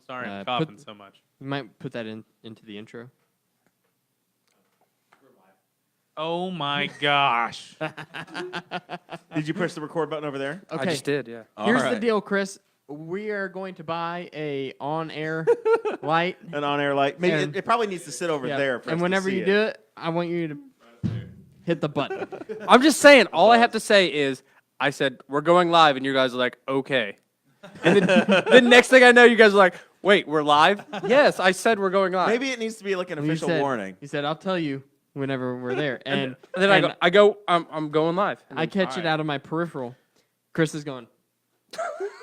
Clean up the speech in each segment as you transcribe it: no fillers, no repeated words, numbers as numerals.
sorry, I'm coughing so much. You might put that into the intro. Oh my gosh. Did you push the record button over there? Okay. I just did, yeah. Here's All the right. deal, Chris. We are going to buy a on-air light. An on-air light. Maybe And- it probably needs to sit over Yeah. there for us And to whenever see you do it, I want you to hit the button. I'm just saying, all I have to say is, I said, we're going live, and you guys are like, okay. And then the next thing I know, you guys are like, wait, we're live? Yes, I said we're going live. Maybe it needs to be like an Well, you official said- warning. He said, "I'll tell you whenever we're there." And And then I'm going live. And I then, catch all it right. out of my peripheral. Chris is going.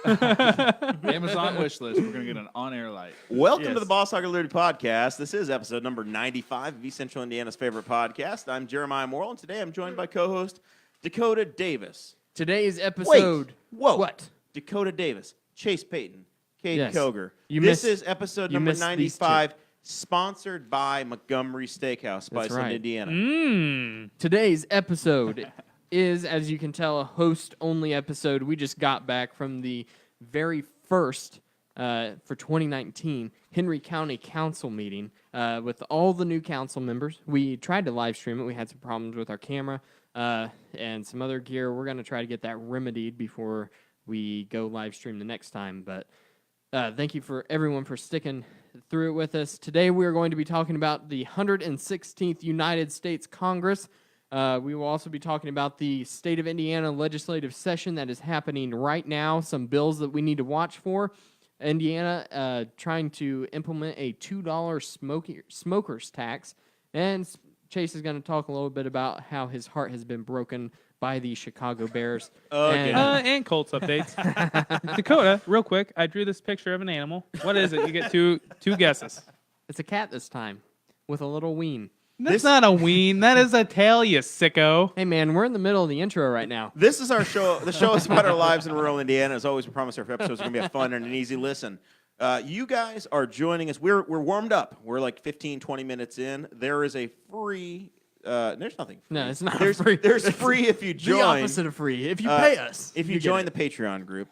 Amazon wish list. We're gonna get an on-air light. Welcome Yes. to the Boss Hog Liberty Podcast. This is episode number 95 of East Central Indiana's favorite podcast. I'm Jeremiah Morrell, and today I'm joined by co-host Dakota Davis. Today's episode. Whoa. What? Dakota Davis, Chase Peyton, Kade Yes. Koger. You This missed- is episode you number missed these two. 95, sponsored by Montgomery Steakhouse, Spice right. in Indiana. Mmm. Today's episode is, as you can tell, a host-only episode. We just got back from the very first, for 2019, Henry County Council meeting with all the new council members. We tried to live stream it. We had some problems with our camera and some other gear. We're going to try to get that remedied before we go live stream the next time. But thank you for everyone for sticking through it with us. Today we are going to be talking about the 116th United States Congress. We will also be talking about the state of Indiana legislative session that is happening right now, some bills that we need to watch for. Indiana trying to implement a $2 smokers tax. And Chase is going to talk a little bit about how his heart has been broken by the Chicago Bears. Okay. And Colts updates. Dakota, real quick, I drew this picture of an animal. What is it? You get two guesses. It's a cat this time with a little ween. That's not a ween. That is a tail, you sicko. Hey, man, we're in the middle of the intro right now. This is our show. The show is about our lives in rural Indiana. As always, we promise our episodes are going to be a fun and an easy listen. You guys are joining us. We're warmed up. We're like 15, 20 minutes in. There is a free... there's nothing free. No, it's not there's, free. There's free if you join. The opposite of free. If you pay us. If you get join it. the Patreon group,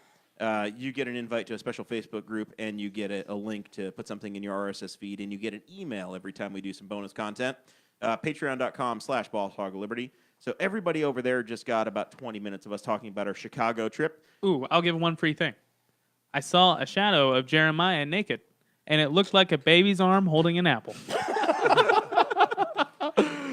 you get an invite to a special Facebook group, and you get a link to put something in your RSS feed, and you get an email every time we do some bonus content. Patreon.com/BossHogLiberty. So everybody over there just got about 20 minutes of us talking about our Chicago trip. Ooh, I'll give one free thing. I saw a shadow of Jeremiah naked, and it looked like a baby's arm holding an apple.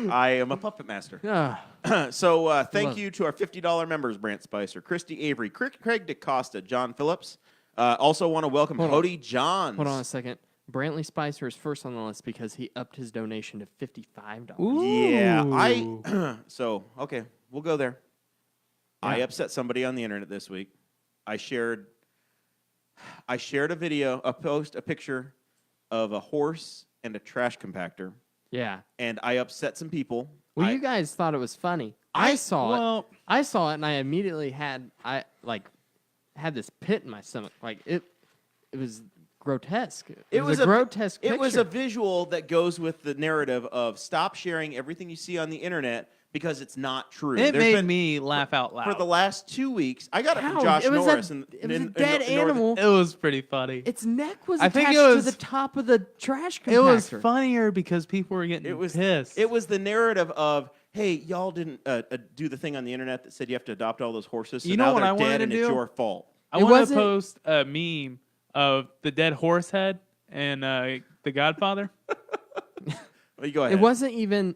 I am a puppet master. Ah, So thank Love you to our $50 members, Brant Spicer, Christy Avery, Craig DeCosta, John Phillips. Also want to welcome Hold on. Hody Johns. hold on a second. Brantley Spicer is first on the list because he upped his donation to $55. Ooh. Yeah, so okay, we'll go there. Yeah. I upset somebody on the internet this week. I shared a video, a picture of a horse and a trash compactor, Yeah. and I upset some people. Well, I- you guys thought it was funny. I saw it. Well, I saw it, and I immediately had this pit in my stomach. Like it was grotesque. It was a grotesque. It was a picture. visual that goes with the narrative of stop sharing everything you see on the internet because it's not true. it There's made been- me laugh out loud. for the last 2 weeks. I got it How? from Josh It was Norris. a in dead Northern- animal. It was pretty funny. Its neck was I think attached it was- to the top of the trash compactor. It was funnier because people were getting It was pissed. It was the narrative of, hey, y'all didn't do the thing on the internet that said you have to adopt all those horses. So You know now what they're I wanted dead to and do? it's your fault. I It want to wasn't- post a meme of the dead horse head and The Godfather. Well, you go ahead. It wasn't even.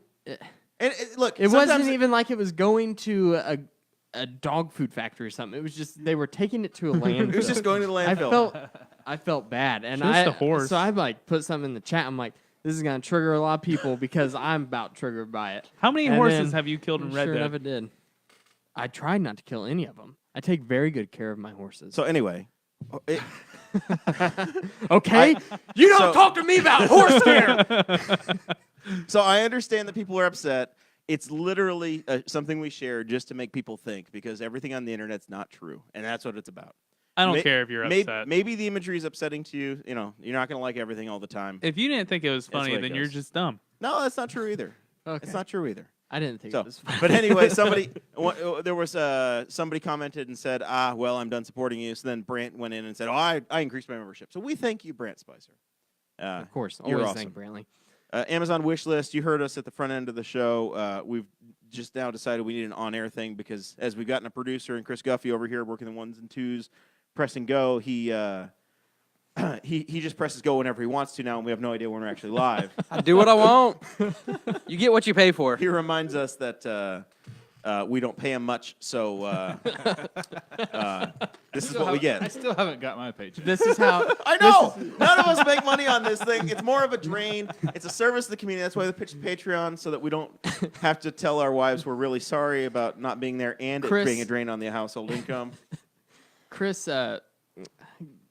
Look, It wasn't sometimes even like it was going to a dog food factory or something. It was just they were taking it to a landfill. It was just going to the I landfill. felt bad, and Just the horse. So I like put something in the chat. I'm like, this is gonna trigger a lot of people because I'm about triggered by it. How many And horses then, have you killed in Red Sure Dead? enough, it did. I tried not to kill any of them. I take very good care of my horses. So anyway, okay, you don't so- talk to me about horse care. so I understand that people are upset. It's literally something we share just to make people think because everything on the internet's not true, and that's what it's about. I don't May- care if you're upset. Maybe the imagery is upsetting to you. You know, you're not going to like everything all the time. If you didn't think it was That's funny, what it then you're goes. just dumb. No, that's not true either. Okay. It's not true either. I didn't think So, it was funny. but anyway, there was somebody commented and said, well, I'm done supporting you. So then Brant went in and said, I increased my membership. So we thank you, Brant Spicer. Of course, you're always awesome. thank Brantley. Amazon wish list. You heard us at the front end of the show. We've just now decided we need an on-air thing because as we've gotten a producer and Chris Guffey over here working the ones and twos, pressing go, he just presses go whenever he wants to now, and we have no idea when we're actually live. I do what I want. You get what you pay for. He reminds us that we don't pay him much, so this is what we I get. still haven't got my paycheck. This is how. I know. None of us make money on this thing. It's more of a drain. It's a service to the community. That's why we pitch Patreon, so that we don't have to tell our wives we're really sorry about not being there and Chris- it being a drain on the household income. Chris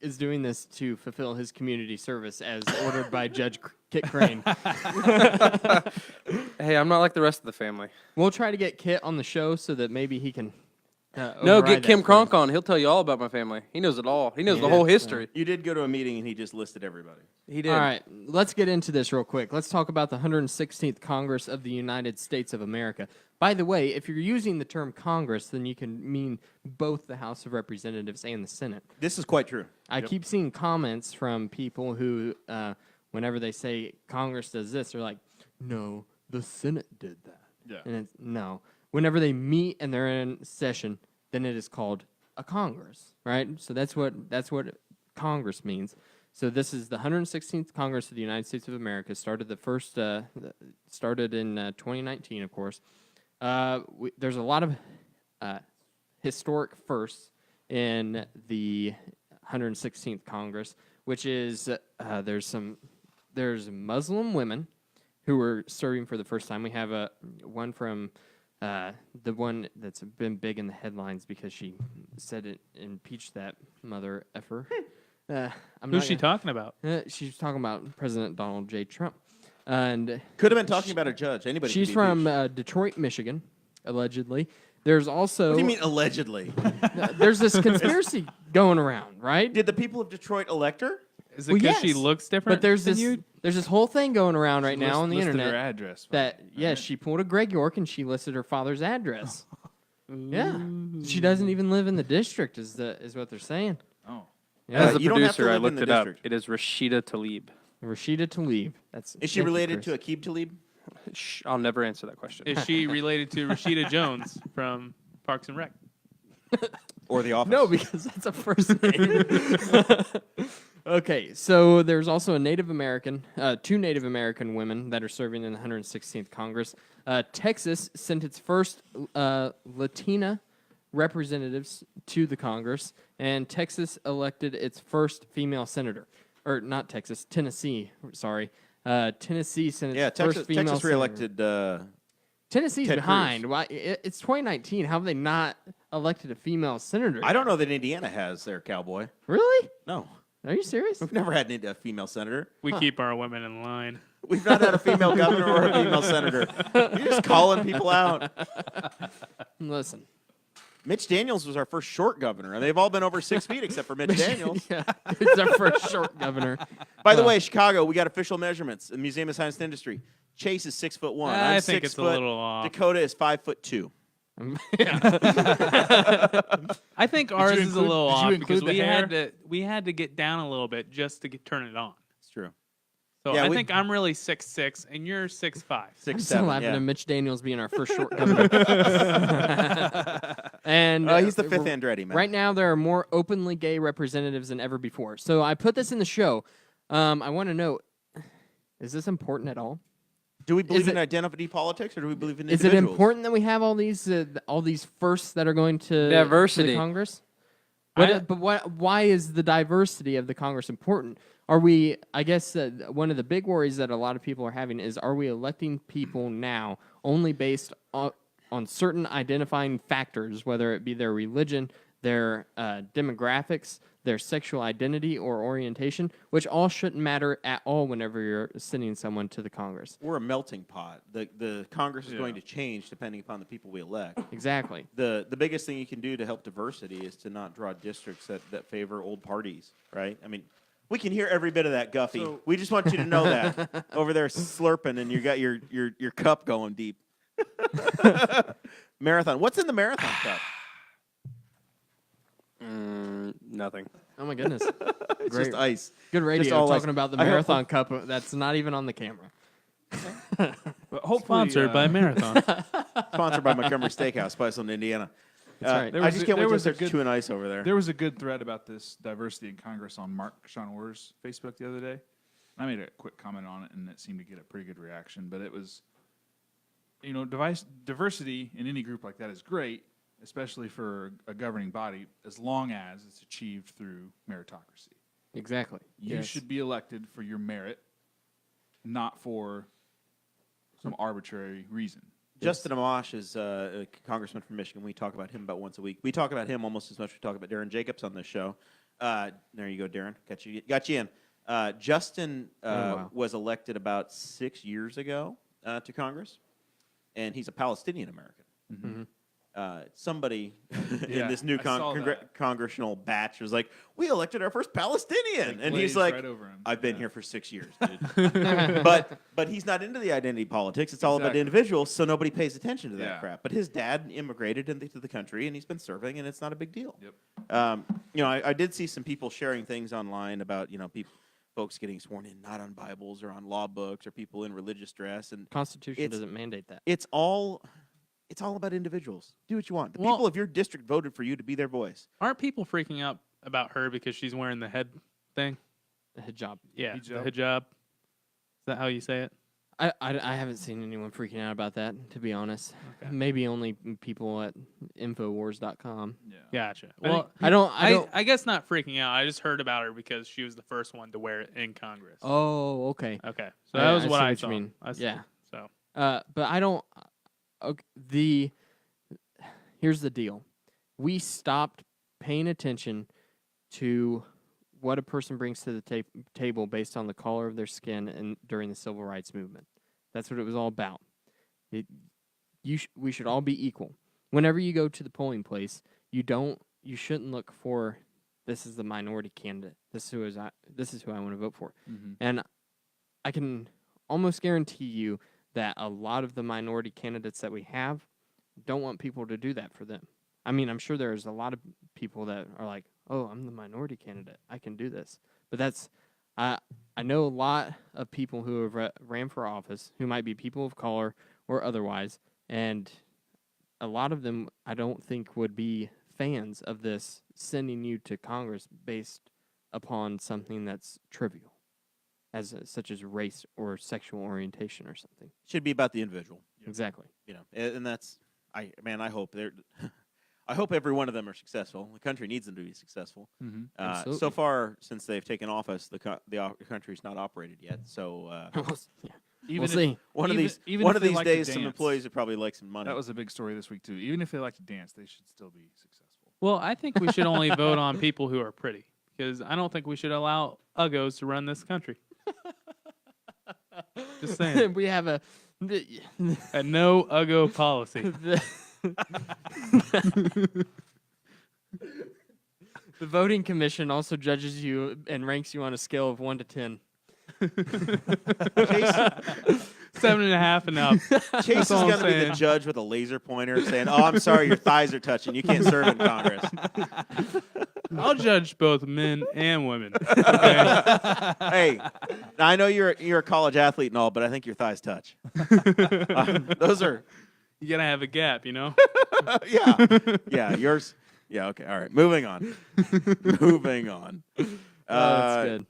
is doing this to fulfill his community service as ordered by Judge Kit Crane. Hey, I'm not like the rest of the family. We'll try to get Kit on the show so that maybe he can. No, override get that Kim for him. Kronk on. He'll tell you all about my family. He knows it all. He knows the whole history. You did go to a meeting and he just listed everybody. He did. All right, let's get into this real quick. Let's talk about the 116th Congress of the United States of America. By the way, if you're using the term Congress, then you can mean both the House of Representatives and the Senate. This is quite true. I keep seeing comments from people who, whenever they say Congress does this, they're like, no, the Senate did that. Yeah. And it's, no. Whenever they meet and they're in session, then it is called a Congress, right? So that's what Congress means. So this is the 116th Congress of the United States of America. Started in 2019, of course. There's a lot of historic firsts in the 116th Congress, which is there's Muslim women who were serving for the first time. We have one from the one that's been big in the headlines because she said it impeached that mother effer. Who's she talking about? She's talking about President Donald J. Trump. And Could have been talking about a judge. Anybody. she's could be from impeached. Detroit, Michigan, allegedly. There's also What do you mean allegedly? there's this conspiracy going around, right? Did the people of Detroit elect her? Is it Well, because she yes, looks different? But there's than this you? there's this whole thing going around right now on the Listed internet her address. that she pulled a Greg York and she listed her father's address. Yeah, she doesn't even live in the district, is what they're saying. Oh. Yeah. As the you don't have to producer, I live in looked the it up. district. It is Rashida Tlaib. Rashida Tlaib. Is she thank you, related Chris. to Aqib Talib? Shh, I'll never answer that question. Is she related to Rashida Jones from Parks and Rec? Or the office? No, because that's a first name. Okay, so there's also a Native American, two Native American women that are serving in the 116th Congress. Texas sent its first Latina representatives to the Congress, and Texas elected its first female senator. Or not Texas, Tennessee, sorry. Tennessee sent its first Texas female senator. reelected. Tennessee's Ted behind. Cruz. Why? It's 2019. How have they not elected a female senator? I don't know that Indiana has their cowboy. Really? No, Are you serious? we've never had a female senator. We keep our women in line. We've not had a female governor or a female senator. You're just calling people out. Listen. Mitch Daniels was our first short governor, and they've all been over 6 feet except for Mitch Daniels. Yeah, it's our first short governor. By the way, Chicago, we got official measurements. The Museum of Science and Industry. Chase is 6'1". I I'm think 6 it's a foot. little off. Dakota is 5'2". I think ours is a include- little did you off include because the we had to get down a little bit just to turn it on. It's true. So Yeah, I we- think I'm really 6'6" and you're 6'5". I'm 6'7". still laughing Yeah. at Mitch Daniels being our first short governor. And He's the fifth Andretti, man. right now, there are more openly gay representatives than ever before. So I put this in the show. I want to know, is this important at all? Do we believe Is in it- identity politics, or do we believe in Is it individuals? important that we have all these firsts that are going to Diversity. the Congress? Why is the diversity of the Congress important? Are we? I guess one of the big worries that a lot of people are having is: are we electing people now only based on certain identifying factors, whether it be their religion, their demographics, their sexual identity or orientation, which all shouldn't matter at all whenever you're sending someone to the Congress? We're a melting pot. The Congress is going to change depending upon the people we elect. Exactly. The biggest thing you can do to help diversity is to not draw districts that favor old parties, right? I mean, we can hear every bit of that, Guffey. So- We just want you to know that over there slurping, and you got your cup going deep. Marathon. What's in the Marathon Cup? Nothing. Oh my goodness. It's Great. just ice. Good radio all talking ice. about the I hope- Marathon Cup that's not even on the camera. But hopefully, Sponsored by Marathon. Sponsored by Montgomery Steakhouse, Spiceland, Indiana. That's right. There I was just a- can't wait there to was a start good- chewing ice over there. There was a good thread about this diversity in Congress on Mark Sean Facebook the other day. I made a quick comment on it, and it seemed to get a pretty good reaction. But it was, diversity in any group like that is great, especially for a governing body, as long as it's achieved through meritocracy. Exactly. You Yes. should be elected for your merit, not for some arbitrary reason. Justin Amash is a congressman from Michigan. We talk about him about once a week. We talk about him almost as much as we talk about Darren Jacobs on this show. There you go, Darren. Got you in. Justin wow. was elected about 6 years ago to Congress, and he's a Palestinian American. Mhm. Somebody in Yeah, this new I saw that. congressional batch was like, "We elected our first Palestinian," and he's glazed like, right over him. "I've been Yeah. here for 6 years, dude." but he's not into the identity politics. It's all about Exactly. individuals, so nobody pays attention to that Yeah. crap. But his dad immigrated into the country, and he's been serving, and it's not a big deal. Yep. I did see some people sharing things online about folks getting sworn in not on Bibles or on law books or people in religious dress, and Constitution It's- doesn't mandate that. it's all about individuals. Do what you want. The Well- people of your district voted for you to be their voice. Aren't people freaking out about her because she's wearing the head thing? The hijab. Yeah, Hijab. the hijab. Is that how you say it? I haven't seen anyone freaking out about that, to be honest. Okay. Maybe only people at Infowars.com. Yeah. Gotcha. I Well, think- I don't. I guess not freaking out. I just heard about her because she was the first one to wear it in Congress. Oh, okay. Okay, so that was I what see I what you saw. mean. I saw. Yeah. So But I don't. Okay, here's the deal. We stopped paying attention to what a person brings to the table based on the color of their skin and during the civil rights movement. That's what it was all about. We should all be equal. Whenever you go to the polling place, you shouldn't look for this is the minority candidate. This is who I want to vote for. Mhm. And I can almost guarantee you that a lot of the minority candidates that we have don't want people to do that for them. I mean, I'm sure there's a lot of people that are like, "Oh, I'm the minority candidate. I can do this." But I know a lot of people who have ran for office who might be people of color or otherwise, and a lot of them I don't think would be fans of this sending you to Congress based upon something that's trivial, such as race or sexual orientation or something. Should be about the individual, Exactly. and that's I hope I hope every one of them are successful. The country needs them to be successful. Mhm. Absolutely. So far, since they've taken office, the country's not operated yet. So Yeah. Even We'll if- see. one of even- these even one if of they these like to days, some dance. employees would probably like some money. That was a big story this week too. Even if they like to dance, they should still be successful. well, I think we should only vote on people who are pretty because I don't think we should allow uggos to run this country. Just saying. We have a A no uggo policy. the voting commission also judges you and ranks you on a scale of 1 to 10. Chase, 7.5 and up. Chase is all I'm going to be the saying. judge with a laser pointer saying, "Oh, I'm sorry, your thighs are touching. You can't serve in Congress." I'll judge both men and women. Okay? Hey, I know you're a college athlete and all, but I think your thighs touch. Those are, You gotta have a gap, you know. yeah, yours. Yeah, okay, all right. Moving on. Moving on. That's good.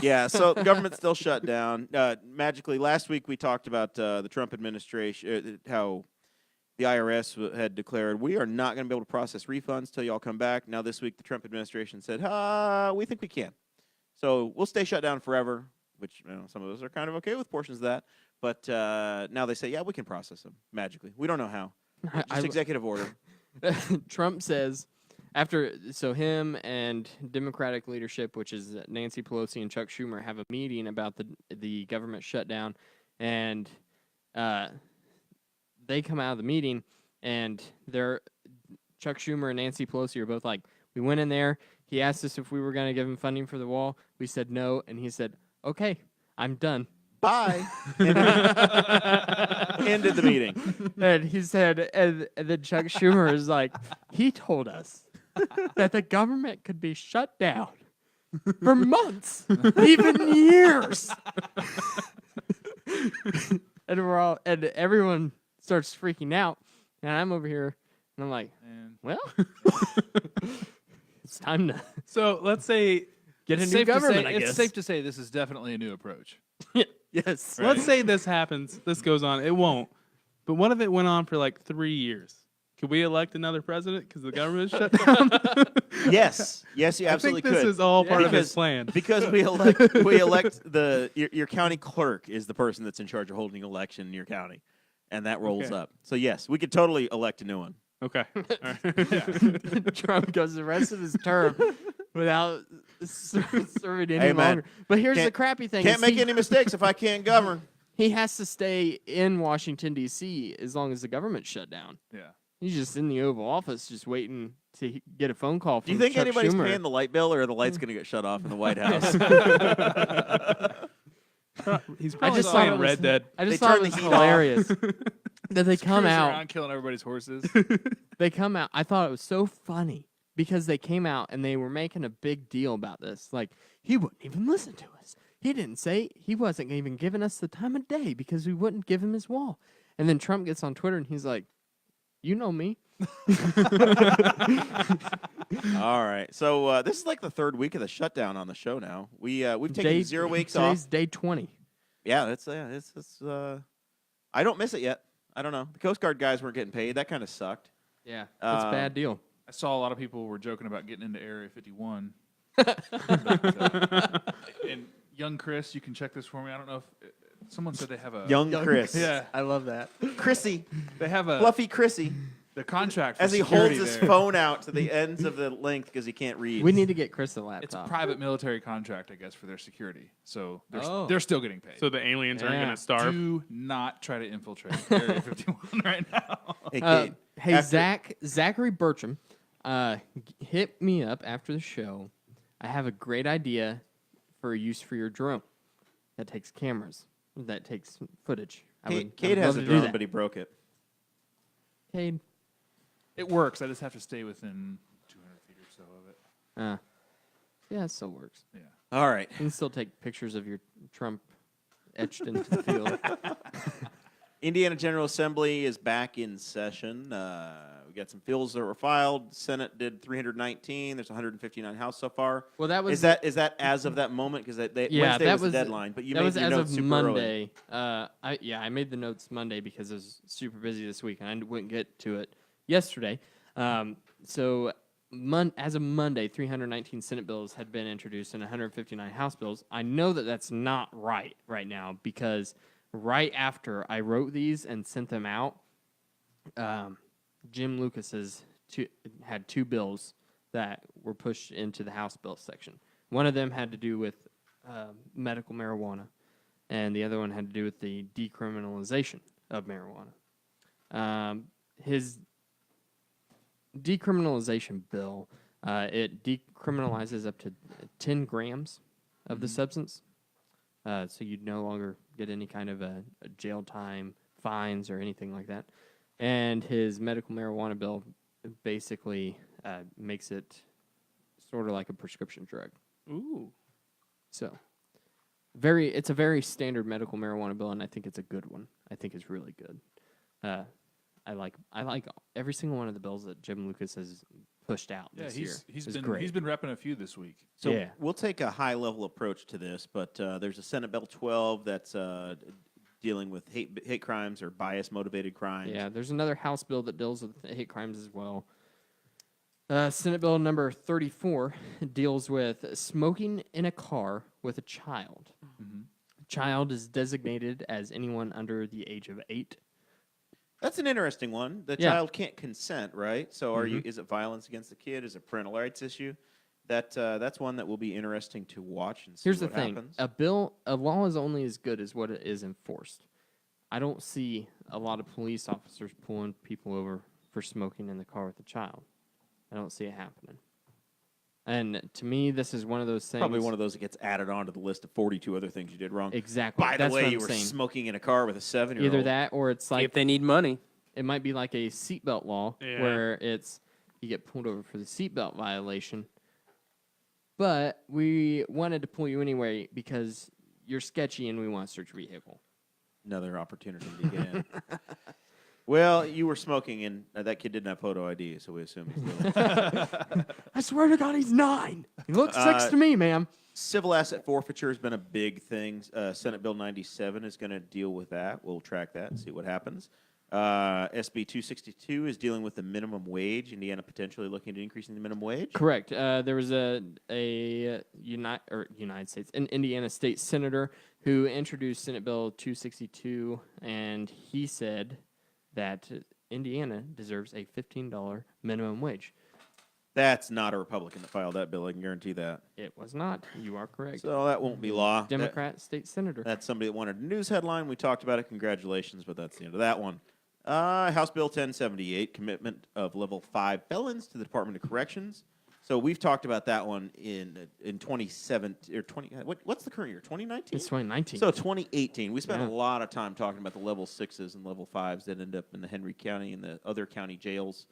Yeah, so the government's still shut down. Magically, last week we talked about the Trump administration, how the IRS had declared, we are not going to be able to process refunds till y'all come back. Now this week the Trump administration said, we think we can. So we'll stay shut down forever, which some of us are kind of okay with portions of that. But now they say, yeah, we can process them magically. We don't know how. Just executive order. Trump says so him and Democratic leadership, which is Nancy Pelosi and Chuck Schumer, have a meeting about the government shutdown, and they come out of the meeting, and Chuck Schumer and Nancy Pelosi are both like, we went in there, he asked us if we were going to give him funding for the wall, we said no, and he said, okay, I'm done. Bye. ended the meeting. And he said, and then Chuck Schumer is like, he told us that the government could be shut down for months, even years. And everyone starts freaking out. And I'm over here, and I'm like, And well, it's time to So let's say get a it's new safe to government, say, I guess. it's safe to say this is definitely a new approach. Yes. let's say this happens. This goes on. It won't. But what if it went on for like 3 years? Could we elect another president because the government shut down? Yes, yes, you I absolutely think this could. is all part of his Because- plan. Because we elect your county clerk is the person that's in charge of holding election in your county, and that rolls Okay. up. So yes, we could totally elect a new one. Okay. All right. Trump goes the rest of his term without serving any Hey, man. longer. But here's the Can't- crappy thing: Can't is make any mistakes if I can't govern. he has to stay in Washington D.C. as long as the government's shut down. Yeah. He's just in the Oval Office, just waiting to get a phone call from Do you think Chuck anybody's Schumer. paying the light bill, or are the lights going to get shut off in the White House? He's I probably just thought playing it was- Red Dead. I just They thought turn it the was heat off. hilarious that they come Cruising out. around killing everybody's horses. They come out. I thought it was so funny because they came out and they were making a big deal about this. Like, he wouldn't even listen to us. He didn't say he wasn't even giving us the time of day because we wouldn't give him his wall. And then Trump gets on Twitter and he's like, you know me. All right. So this is like the third week of the shutdown on the show now. We've taken 0 weeks today's off. day 20. Yeah, it's I don't miss it yet. I don't know. The Coast Guard guys weren't getting paid. That kind of sucked. Yeah, that's a bad deal. I saw a lot of people were joking about getting into Area 51. And young Chris, you can check this for me. I don't know if someone said they have a Young Chris. Yeah, I love that. Chrissy. they have a Fluffy Chrissy. the contract for As he security holds his there. phone out to the ends of the length because he can't read. We need to get Chris a It's a laptop. private military contract, I guess, for their security. So they're, Oh. they're still getting paid. So the aliens aren't Yeah. going to starve. do not try to infiltrate Area 51 right now. Hey, Uh, Kate, hey, after- Zachary Bertram, hit me up after the show. I have a great idea for a use for your drone that takes cameras, that takes footage. Cade has a drone, but he broke it. Cade, It works. I just have to stay within 200 feet or so of it. yeah, it still works. Yeah. All right. You can still take pictures of your Trump etched into the field. Indiana General Assembly is back in session. We got some bills that were filed. Senate did 319. There's 159 House so far. Well, that was Is that as of that moment? Because Wednesday that was the was deadline. But you that made was your as notes of super early. Monday. I made the notes Monday because I was super busy this week and I wouldn't get to it yesterday. So as of Monday, 319 Senate bills had been introduced and 159 House bills. I know that that's not right now because right after I wrote these and sent them out, Jim Lucas had two bills that were pushed into the House bill section. One of them had to do with medical marijuana, and the other one had to do with the decriminalization of marijuana. His decriminalization bill, it decriminalizes up to 10 grams of the substance, so you'd no longer get any kind of a jail time, fines, or anything like that. And his medical marijuana bill basically makes it sort of like a prescription drug. Ooh. So, it's a very standard medical marijuana bill, and I think it's a good one. I think it's really good. I like every single one of the bills that Jim Lucas has pushed out Yeah, this year. he's It's been great. he's been repping a few this week. So Yeah. we'll take a high-level approach to this, but there's a Senate Bill 12 that's dealing with hate crimes or bias-motivated crimes. Yeah, there's another House bill that deals with hate crimes as well. Senate Bill number 34 deals with smoking in a car with a child. Mhm. Child is designated as anyone under the age of 8. That's an interesting one. The Yeah. child can't consent, right? So is it violence against the kid? Is it a parental rights issue? That's one that will be interesting to watch and see Here's what the thing: happens. a law is only as good as what it is enforced. I don't see a lot of police officers pulling people over for smoking in the car with a child. I don't see it happening. And to me, this is one of those things. Probably one of those that gets added on to the list of 42 other things you did wrong. Exactly. By the That's way, what you I'm were saying. smoking in a car with a 7-year-old. Either that, or it's like if they need money. it might be like a seatbelt law Yeah. where it's you get pulled over for the seatbelt violation. But we wanted to pull you anyway because you're sketchy and we want to search your vehicle. Another opportunity to get in. Well, you were smoking, and that kid didn't have photo ID, so we assume he's doing it. I swear to God, he's 9. He looks 6 to me, ma'am. Civil asset forfeiture has been a big thing. Senate Bill 97 is going to deal with that. We'll track that and see what happens. SB 262 is dealing with the minimum wage. Indiana potentially looking at increasing the minimum wage. Correct. There was an Indiana state senator who introduced Senate Bill 262, and he said that Indiana deserves a $15 minimum wage. That's not a Republican that filed that bill. I can guarantee that. It was not. You are correct. So that won't be law. Democrat state senator. That's somebody that wanted a news headline. We talked about it. Congratulations, but that's the end of that one. House Bill 1078, commitment of level 5 felons to the Department of Corrections. So we've talked about that one in 2017 or 20. What's the current year? 2019. It's 2019. So 2018. We spent Yeah. a lot of time talking about the level 6s and level 5s that end up in the Henry County and the other county jails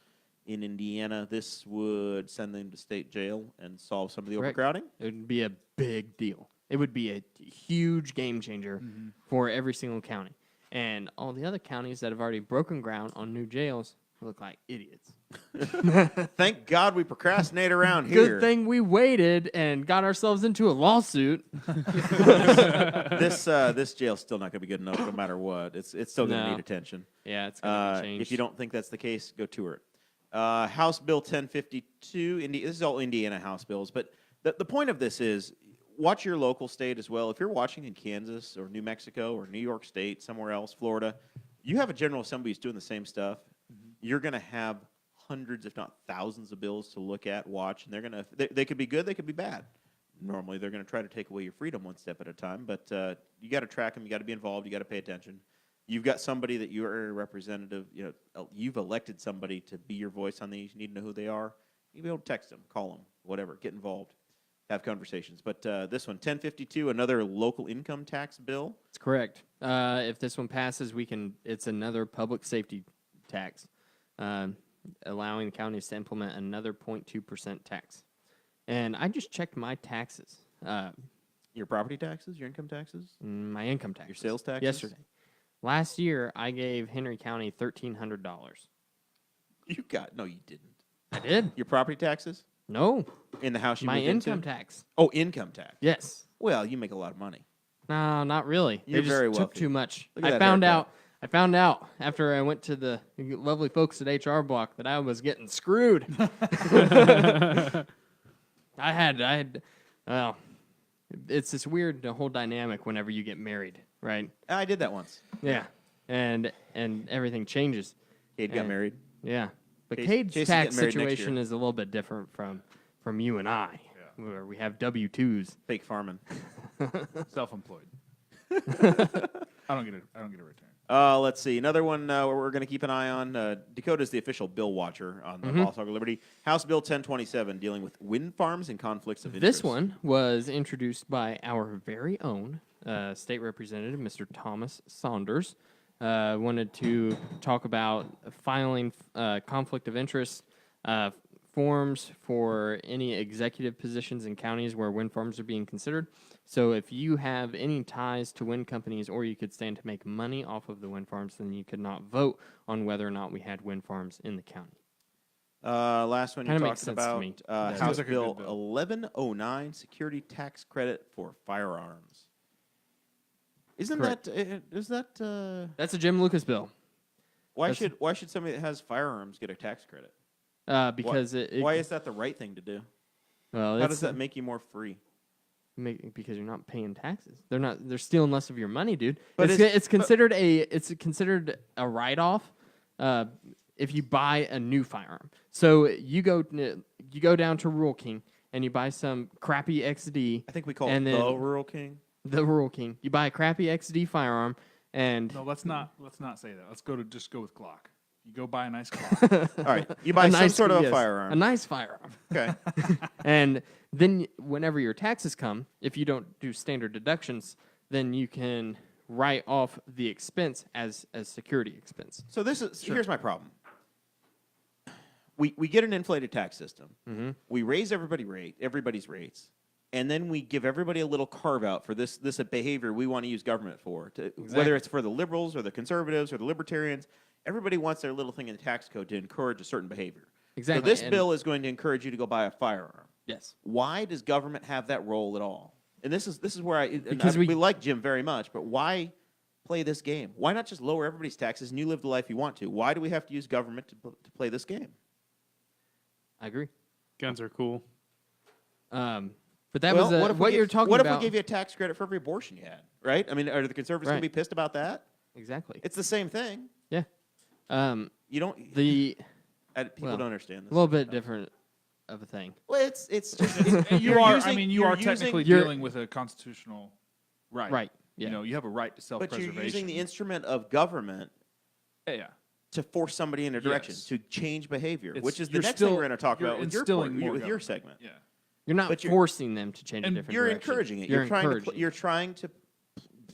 in Indiana. This would send them to state jail and solve some of the Correct. overcrowding. It would be a big deal. It would be a huge game changer for every single county. And all the other counties that have already broken ground on new jails look like idiots. Thank God we procrastinate around here. Good thing we waited and got ourselves into a lawsuit. This jail's still not going to be good enough no matter what. It's still going to No. need attention. Yeah, it's going to change. If you don't think that's the case, go tour it. House Bill 1052. This is all Indiana House bills, but the point of this is watch your local state as well. If you're watching in Kansas or New Mexico or New York State, somewhere else, Florida, you have a General Assembly who's doing the same stuff. You're going to have hundreds, if not thousands, of bills to look at, watch, and they could be good, they could be bad. Normally, they're going to try to take away your freedom one step at a time, but you got to track them, you got to be involved, you got to pay attention. You've got somebody that you are a representative, you've elected somebody to be your voice on these. You need to know who they are. You be able to text them, call them, whatever, get involved, have conversations. But this one, 1052, another local income tax bill. It's correct. If this one passes, it's another public safety tax, allowing counties to implement another 0.2% tax. And I just checked my taxes, Your property taxes, your income taxes, my income tax, your sales taxes? yesterday. Last year, I gave Henry County $1,300. No, you didn't. I did? Your property taxes? No, In the house you my moved into? income tax. Oh, income tax. Yes. Well, you make a lot of money. No, not really. You're they just very took wealthy. too much. Look at I that haircut. found out after I went to the lovely folks at HR Block that I was getting screwed. I had, well, it's this weird whole dynamic whenever you get married, right? I did that once. Yeah. And everything changes. Kade got And- married. Yeah. But Casey's Cade's getting tax married next situation year. is a little bit different from you and I, where we have W-2s. Fake farming. Self-employed. I don't get a return. Let's see. Another one where we're going to keep an eye on. Dakota's the official bill watcher on the Boss Hog of Liberty. House Bill 1027 dealing with wind farms and conflicts of interest. This one was introduced by our very own state representative, Mr. Thomas Saunders. Wanted to talk about filing conflict of interest forms for any executive positions in counties where wind farms are being considered. So if you have any ties to wind companies or you could stand to make money off of the wind farms, then you could not vote on whether or not we had wind farms in the county. Last one you Kinda makes talked sense to about. me. House Sounds like a Bill good bill. 1109, security tax credit for firearms. Isn't Correct. that is that That's a Jim Lucas bill why That's- should somebody that has firearms get a tax credit? because Why is that the right thing to do? well, How it's- does that make you more free? because you're not paying taxes. They're stealing less of your money, dude. But It's considered a write off if you buy a new firearm. So you go down to Rural King and you buy some crappy XD, I think we call And it then- the Rural King. the Rural King. You buy a crappy XD firearm and No, let's not say that. Let's just go with Glock. You go buy a nice car. All right, you buy A some nice- sort of a yes, firearm. A nice firearm. Okay. And then whenever your taxes come, if you don't do standard deductions, then you can write off the expense as security expense. So here's my problem. We get an inflated tax system. Mm-hmm. We raise everybody's rates, and then we give everybody a little carve out for this behavior we want to use government for. Whether it's for the liberals or the conservatives or the libertarians, everybody wants their little thing in the tax code to encourage a certain behavior. Exactly. So this And- bill is going to encourage you to go buy a firearm. Yes. Why does government have that role at all? And this is where Because we we like Jim very much, but why play this game? Why not just lower everybody's taxes and you live the life you want to? Why do we have to use government to play this game? I agree. Guns are cool. But that Well, was what you're talking What about. if we gave you a tax credit for every abortion you had? Right? I mean, are the conservatives going to Right. be pissed about that? Exactly. It's the same thing. Yeah. You don't. The People well, don't understand this. a little bit different of a thing. Well, it's just And you're using- you you're are using- technically you're- dealing with a constitutional right. Right. Yeah. You know, you have a right to but self-preservation. you're using the instrument of government yeah. to force somebody in a direction Yes. to change behavior, It's- which is the you're next still- thing we're going to talk you're about with your instilling point, more with your government. segment. Yeah. You're not But you're- forcing them to change a and different You're direction. encouraging it. You're You're encouraging. trying to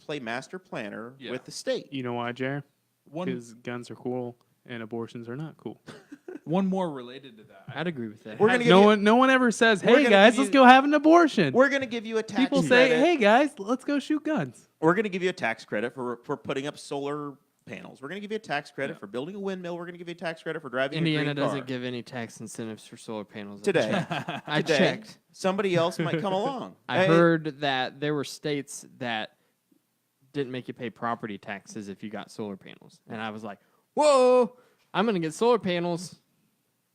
play master planner Yeah. with the state. You know why, Jer? One Because guns are cool and abortions are not cool. one more related to that. I'd agree with that. We're gonna give No you, one ever says, we're "Hey gonna guys, give let's you- go have an abortion." We're going to give you a tax People credit. say, "Hey guys, let's go shoot guns." We're going to give you a tax credit for putting up solar panels. We're going to give you a tax credit Yeah. for building a windmill. We're going to give you a tax credit for driving a Indiana green car. doesn't give any tax incentives for solar panels. Today. I Today, checked. somebody else might come along. I heard that there were states that didn't make you pay property taxes if you got solar panels, and I was like, "Whoa, I'm going to get solar panels."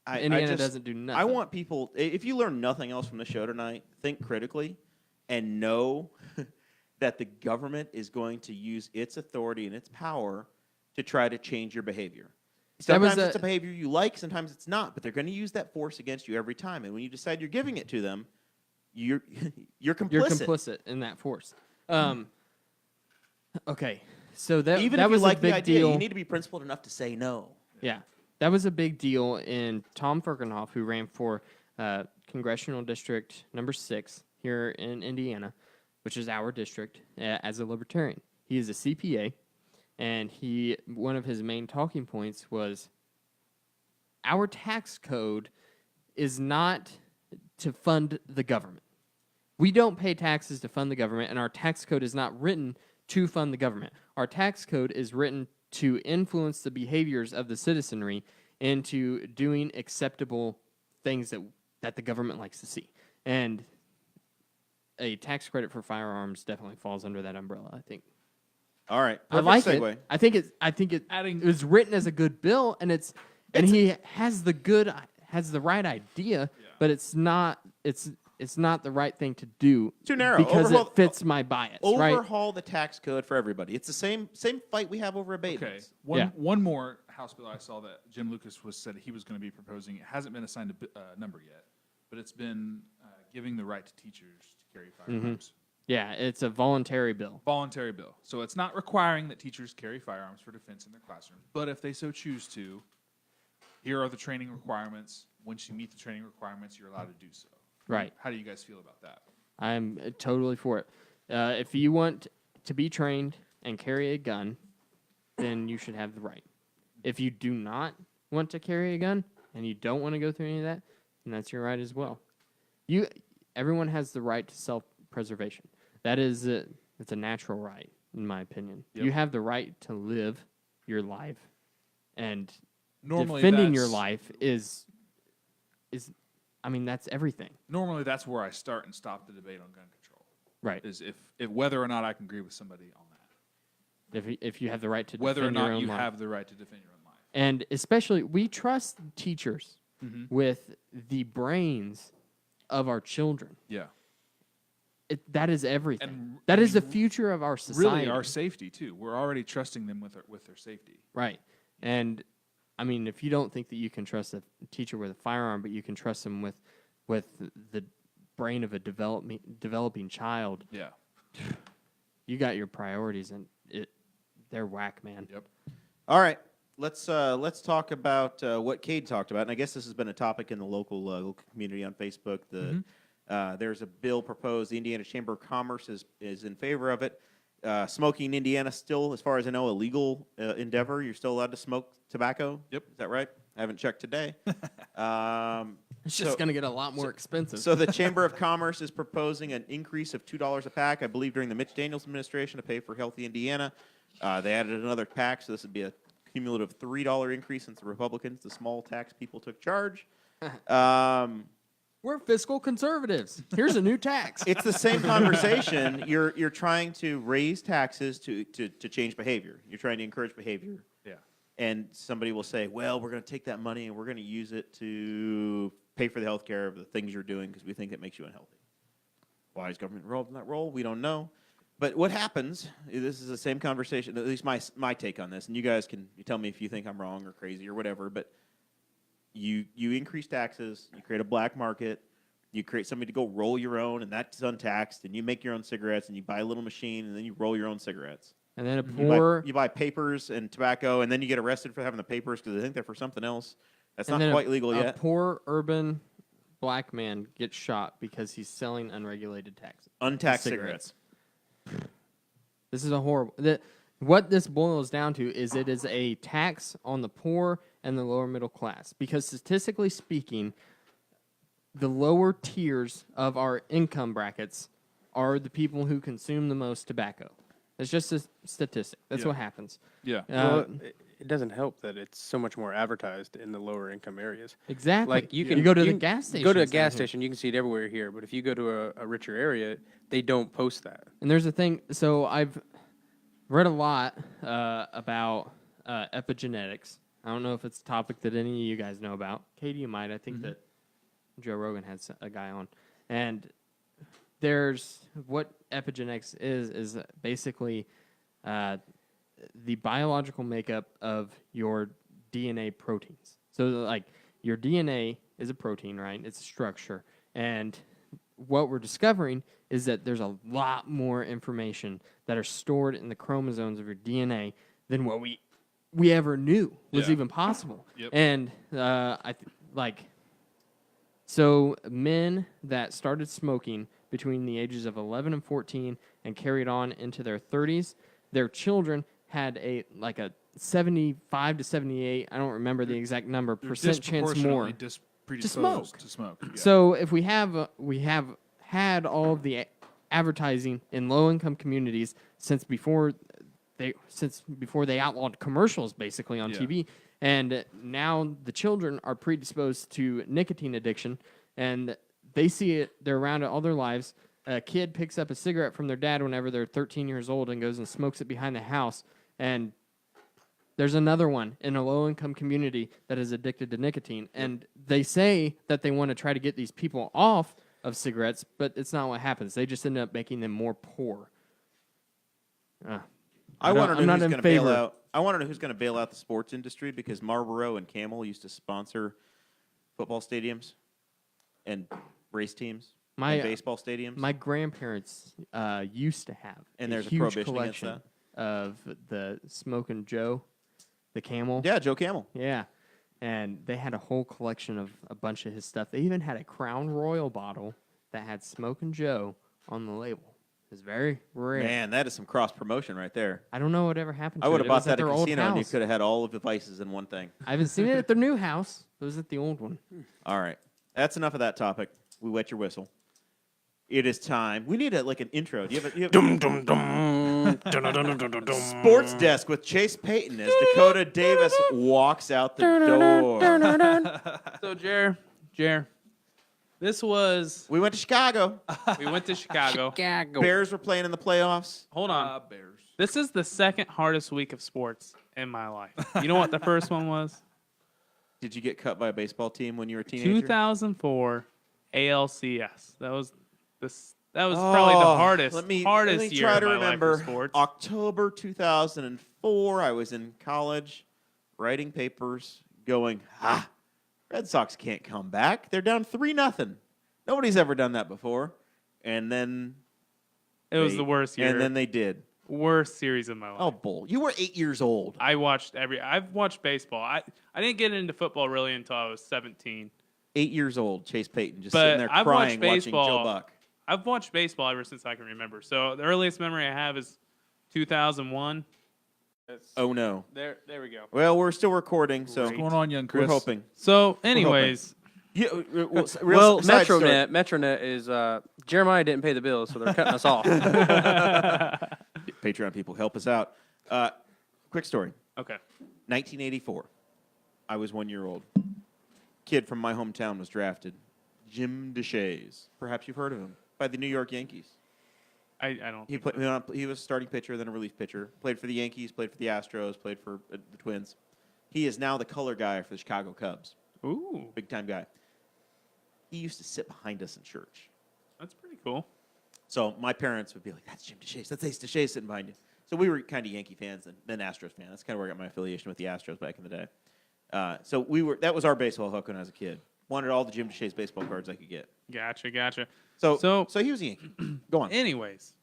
Indiana doesn't do nothing. I want people, if you learn nothing else from the show tonight, think critically and know that the government is going to use its authority and its power to try to change your behavior. That was Sometimes it's a- a behavior you like, sometimes it's not, but they're going to use that force against you every time. And when you decide you're giving it to them, you're complicit. You're complicit in that force. Okay, so that Even that if was you like a big the idea, deal. you need to be principled enough to say no. Yeah, that was a big deal in Tom Ferkenhoff, who ran for congressional district number 6 here in Indiana, which is our district, as a libertarian. He is a CPA, and one of his main talking points was our tax code is not to fund the government. We don't pay taxes to fund the government, and our tax code is not written to fund the government. Our tax code is written to influence the behaviors of the citizenry into doing acceptable things that the government likes to see. And a tax credit for firearms definitely falls under that umbrella, I think. All right. I Perfect like segue. it. I think it was written as a good bill, and he has the right idea, but it's not the right thing to do. Too narrow. Because it fits my bias, right? Overhaul the tax code for everybody. It's the same fight we have over Okay. abatements. One more House bill I saw that Jim Lucas said he was going to be proposing. It hasn't been assigned a number yet, but it's been giving the right to teachers to carry firearms. Yeah, it's a voluntary bill. Voluntary bill. So it's not requiring that teachers carry firearms for defense in their classrooms, but if they so choose to, here are the training requirements. Once you meet the training requirements, you're allowed to do so. Right. How do you guys feel about that? I'm totally for it. If you want to be trained and carry a gun, then you should have the right. If you do not want to carry a gun and you don't want to go through any of that, then that's your right as well. Everyone has the right to self-preservation. That is it's a natural right, in my opinion. Yep. You have the right to live your life, and Normally defending your that's- life is that's everything. Normally, that's where I start and stop the debate on gun control. Right. Is if whether or not I can agree with somebody on that. If you have the right to Whether or defend your not own you life. have the right to defend your own life. And especially, we trust teachers with the brains of our children. Yeah. That is everything. And- that is the future of our society. Really, our safety too. We're already trusting them with their safety. Right. And if you don't think that you can trust a teacher with a firearm, but you can trust them with the brain of a developing child, Yeah. you got your priorities, and they're whack, man. Yep. All right. let's talk about what Kade talked about, and I guess this has been a topic in the local community on Facebook. There's a bill proposed. The Indiana Chamber of Commerce is in favor of it. Smoking in Indiana still, as far as I know, a legal endeavor. You're still allowed to smoke tobacco. Yep. Is that right? I haven't checked today. It's just going to get a lot more expensive. So the Chamber of Commerce is proposing an increase of $2 a pack, I believe, during the Mitch Daniels administration to pay for Healthy Indiana. They added another pack, so this would be a cumulative $3 increase since the Republicans, the small tax people, took charge. We're fiscal conservatives. Here's a new tax. It's the same conversation. You're trying to raise taxes to change behavior. You're trying to encourage behavior. Yeah. And somebody will say, well, we're going to take that money and we're going to use it to pay for the health care of the things you're doing because we think it makes you unhealthy. Why is government involved in that role? We don't know. But what happens, this is the same conversation, at least my take on this, and you guys can tell me if you think I'm wrong or crazy or whatever, but you increase taxes, you create a black market, you create somebody to go roll your own, and that's untaxed, and you make your own cigarettes, and you buy a little machine, and then you roll your own cigarettes. And then a poor... You buy papers and tobacco, and then you get arrested for having the papers because they think they're for something else. That's and not then quite legal yet. A poor urban black man gets shot because he's selling unregulated Untaxed cigarettes. This is a horrible... What this boils down to is it is a tax on the poor and the lower middle class. Because statistically speaking, the lower tiers of our income brackets are the people who consume the most tobacco. It's just a statistic. That's what happens. Yeah. Well, it doesn't help that it's so much more advertised in the lower income areas. Exactly. Like you go to the can gas station. Go to a gas station, you can see it everywhere here. But if you go to a richer area, they don't post that. And there's a thing. So I've read a lot about epigenetics. I don't know if it's a topic that any of you guys know about. Katie, you might. I think that Joe Rogan has a guy on. And there's what epigenetics is basically the biological makeup of your DNA proteins. So, like, your DNA is a protein, right? It's a structure. And what we're discovering is that there's a lot more information that are stored in the chromosomes of your DNA than what we ever knew was even possible. Yep. And so men that started smoking between the ages of 11 and 14 and carried on into their 30s, their children had a 75 to 78, I don't remember the exact number, percent chance more predisposed to smoke. Yeah. So if we have had all of the advertising in low-income communities since before they outlawed commercials basically on TV, and now the children are predisposed to nicotine addiction, and they see it, they're around it all their lives. A kid picks up a cigarette from their dad whenever they're 13 years old and goes and smokes it behind the house, and there's another one in a low-income community that is addicted to nicotine, and they say that they want to try to get these people off of cigarettes, but it's not what happens. They just end up making them more poor. I want to know who's going to bail out. I want to know who's going to bail out the sports industry because Marlboro and Camel used to sponsor football stadiums and race teams and baseball stadiums. My grandparents used to have and there's a huge prohibition against collection that. of the Smokin' Joe, the Camel. Yeah, Joe Camel. Yeah. And they had a whole collection of a bunch of his stuff. They even had a Crown Royal bottle that had Smokin' Joe on the label. It's very rare. Man, that is some cross promotion right there. I don't know what ever happened to I would it. have bought that It at was a at their old casino and you house. could have had all of the vices in one thing. I haven't seen it at their new house. It was at the old one. All right. That's enough of that topic. We wet your whistle. It is time. We need an intro. Do you have Dum dum dum. Sports Desk with Chase Peyton as Dakota Davis walks out the door. So, Jer, this was... We went to Chicago. We went to Chicago. Bears were playing in the playoffs. Hold on. Bears. This is the second hardest week of sports in my life. You know what the first one was? Did you get cut by a baseball team when you were a teenager? 2004 ALCS. That was probably the hardest Let me year try of to my remember. life for sports. October 2004, I was in college writing papers going, Red Sox can't come back. They're down 3-0. Nobody's ever done that before. And then It was the worst year. And then they did. Worst series of my life. Oh, bull! You were 8 years old. I've watched baseball. I didn't get into football really until I was 17. 8 years old, Chase Peyton, just But sitting there I've crying, watched watching Joe baseball. Buck. I've watched baseball ever since I can remember. So the earliest memory I have is 2001. Oh no. There we go. Well, we're still recording, so What's going on, young we're Chris? hoping. So, anyways, Yeah, Well, side story. Metronet is Jeremiah didn't pay the bills, so they're cutting us off. Patreon people, help us out. Quick story. okay. 1984. I was 1 year old. Kid from my hometown was drafted. Jim DeShays. Perhaps you've heard of him. By the New York Yankees. I don't. He played. He was a starting pitcher, then a relief pitcher. Played for the Yankees. Played for the Astros. Played for the Twins. He is now the color guy for the Chicago Cubs. Ooh, Big time guy. He used to sit behind us in church. that's pretty cool. So my parents would be like, "That's Jim DeShays. That's Ace DeShays sitting behind you." So we were kind of Yankee fans and then Astros fans. That's kind of where I got my affiliation with the Astros back in the day. So we were. That was our baseball hook when I was a kid. Wanted all the Jim DeShays baseball cards I could get. Gotcha. So he was a Yankee. Go on. Anyways,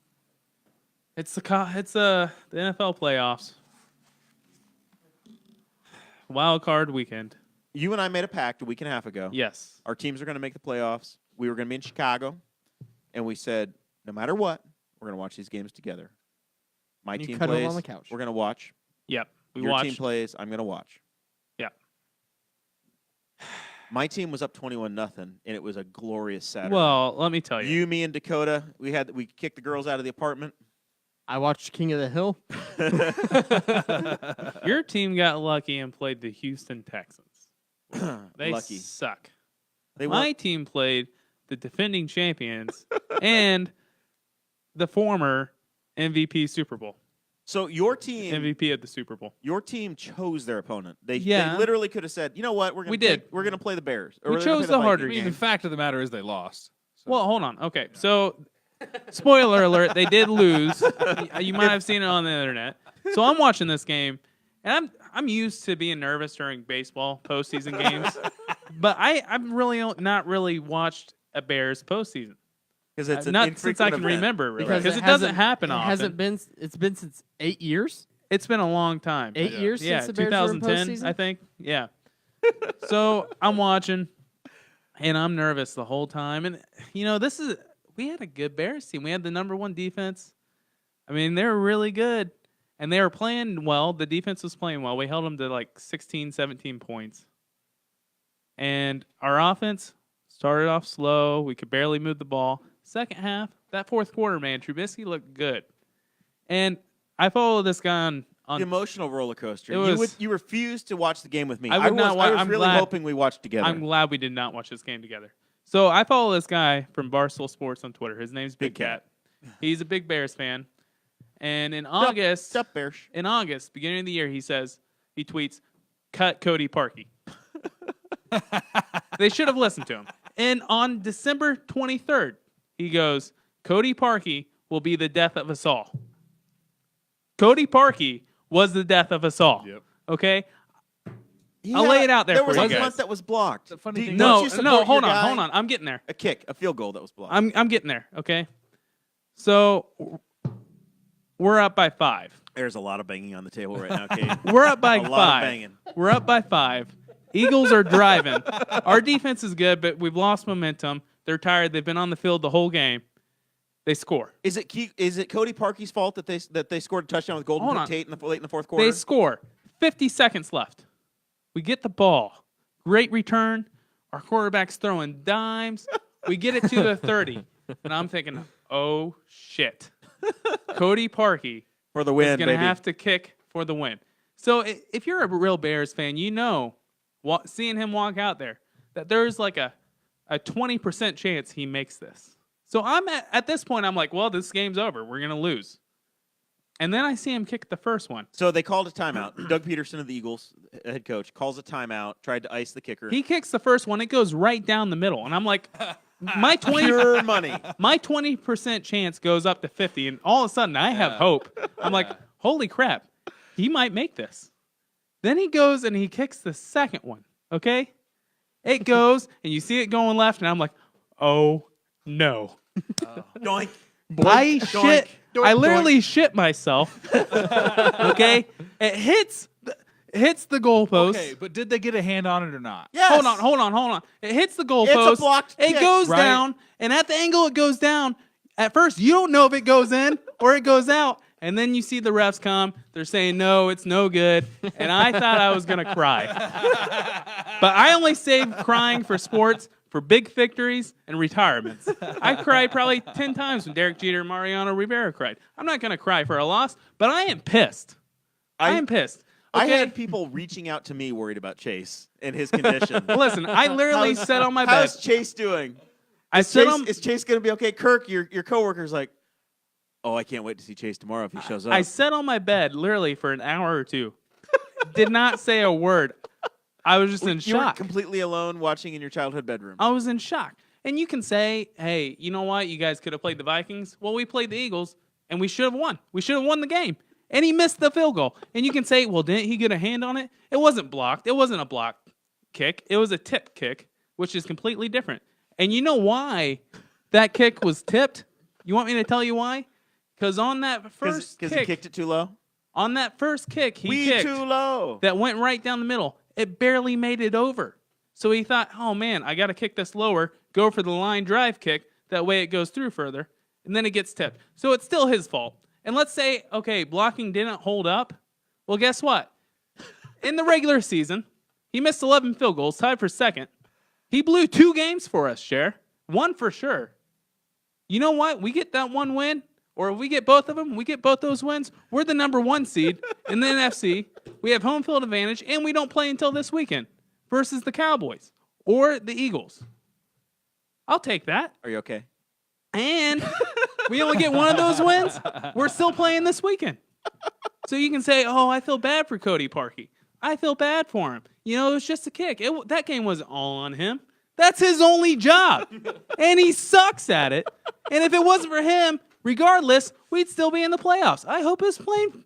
it's the NFL playoffs. Wild card weekend. You and I made a pact a week and a half ago. Yes. Our teams are going to make the playoffs. We were going to be in Chicago, and we said, no matter what, we're going to watch these games together. My You team cuddle plays. on the couch. We're going to watch. Yep. We Your watched. team plays. I'm going to watch. Yep. My team was up 21-0, and it was a glorious Saturday. Well, let me tell you. You, me, and Dakota, we kicked the girls out of the apartment. I watched King of the Hill. Your team got lucky and played the Houston Texans. They Lucky. suck. They My weren't- team played the defending champions and the former MVP Super Bowl. So your team, MVP of the Super Bowl. your team chose their opponent. They Yeah. literally could have said, you know what, we're We going did. to play the Bears. Or We we're gonna chose play the harder I Vikings." mean, the fact of the matter is they lost. So. Well, hold on. Okay, so spoiler alert, they did lose. You might have seen it on the internet. So I'm watching this game, and I'm used to being nervous during baseball postseason games, but I'm really not really watched a Bears postseason. Because it's an Not since I infrequent can event. remember, really, Because because it it doesn't hasn't- happen It often. hasn't been. It's been since 8 years. It's been a long time. 8 years Yeah, since the Bears were in 2010, postseason. I think. Yeah. So I'm watching, and I'm nervous the whole time. And we had a good Bears team. We had the #1 defense. I mean, they were really good, and they were playing well. The defense was playing well. We held them to like 16, 17 points. And our offense started off slow. We could barely move the ball. Second half, that fourth quarter, man, Trubisky looked good. And I follow this guy on The emotional roller coaster. It was- You refused to watch the game with me. I would not I was I'm really glad- hoping we watched together. I'm glad we did not watch this game together. So I follow this guy from Barstool Sports on Twitter. His name's Big Cat. He's a big Bears fan. And in August, Sup, Bears. beginning of the year, he tweets, "Cut Cody Parkey." They should have listened to him. And on December 23rd, he goes, "Cody Parkey will be the death of us all." Cody Parkey was the death of us all. Yep. Okay? I'll lay it out there There for was you a guys. punt that was blocked. The funny Do- thing- don't No, you support no, your hold guy? on. I'm getting there. A field goal that was blocked. I'm getting there, okay? So we're up by 5. There's a lot of banging on the table right now, Kate. We're up by A 5. lot of banging. We're up by 5. Eagles are driving. Our defense is good, but we've lost momentum. They're tired. They've been on the field the whole game. They score. Is it Cody Parkey's fault that they scored a touchdown with Golden Hold on. Tate late in the fourth quarter? They score. 50 seconds left. We get the ball. Great return. Our quarterback's throwing dimes. We get it to the 30. And I'm thinking, oh, shit. Cody Parkey for the is win, going to baby. have to kick for the win. So if you're a real Bears fan, you know, seeing him walk out there, that there's like a 20% chance he makes this. So I'm at this point, I'm like, well, this game's over. We're going to lose. And then I see him kick the first one. So they called a timeout. Doug Peterson of the Eagles, head coach, calls a timeout, tried to ice the kicker. He kicks the first one. It goes right down the middle. And I'm like, my 20, Pure money. my 20% chance goes up to 50. And all of a sudden, I have hope. I'm like, holy crap, he might make this. Then he goes and he kicks the second one, okay? It goes, and you see it going left, and I'm like, oh, no. Doink. I shit I literally shit myself. Okay, it hits the goalpost. Okay, but did they get a hand on it or not? Yes. Hold on. It hits the goalpost. It's a blocked It kick, goes right? down, and at the angle it goes down, at first you don't know if it goes in or it goes out, and then you see the refs come. They're saying no, it's no good, and I thought I was gonna cry, but I only save crying for sports. For big victories and retirements. I cried probably 10 times when Derek Jeter and Mariano Rivera cried. I'm not going to cry for a loss, but I am pissed. I am pissed. I Okay? had people reaching out to me worried about Chase and his condition. Listen, I literally sat on my bed. How's Chase doing? I sat on, Is Chase going to be okay? Kirk, your coworker's like, oh, I can't wait to see Chase tomorrow if he shows up. I sat on my bed literally for an hour or two. Did not say a word. I was just in You were shock. completely alone watching in your childhood bedroom. I was in shock. And you can say, hey, you know what? You guys could have played the Vikings. Well, we played the Eagles, and we should have won. We should have won the game. And he missed the field goal. And you can say, well, didn't he get a hand on it? It wasn't blocked. It wasn't a block kick. It was a tip kick, which is completely different. And you know why that kick was tipped? You want me to tell you why? Because on that first Because kick, he kicked it too low? on that first kick, he We kicked too low. that went right down the middle. It barely made it over. So he thought, oh man, I got to kick this lower, go for the line drive kick. That way it goes through further. And then it gets tipped. So it's still his fault. And let's say, okay, blocking didn't hold up. Well, guess what? In the regular season, he missed 11 field goals, tied for second. He blew 2 games for us, Cher. 1 for sure. You know what? We get that 1 win, or if we get both of them, we get both those wins. We're the number 1 seed in the NFC. We have home field advantage, and we don't play until this weekend versus the Cowboys or the Eagles. I'll take that. Are you okay? And we only get 1 of those wins. We're still playing this weekend. So you can say, oh, I feel bad for Cody Parkey. I feel bad for him. You know, it was just a kick. That game wasn't all on him. That's his only job. And he sucks at it. And if it wasn't for him, regardless, we'd still be in the playoffs. I hope his plane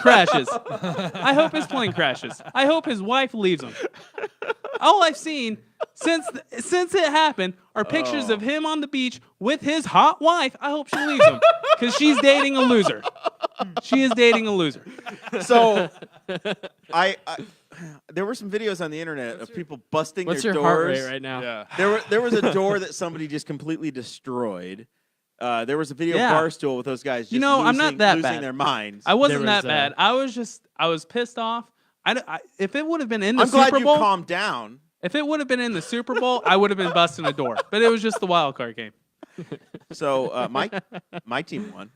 crashes. I hope his plane crashes. I hope his wife leaves him. All I've seen since it happened are pictures of him on the beach with his hot wife. I hope she leaves him because she's dating a loser. She is dating a loser. So, I there were some videos on the internet of people busting What's their your doors. heart rate right now? Yeah. There was a door that somebody just completely destroyed. There was a video Yeah. of Barstool with those guys just You know, I'm not that losing bad. their minds. I wasn't There that was, bad. I was pissed off. If it would have been in the I'm glad Super you Bowl, calmed down. if it would have been in the Super Bowl, I would have been busting a door. But it was just the wild card game. So my team won.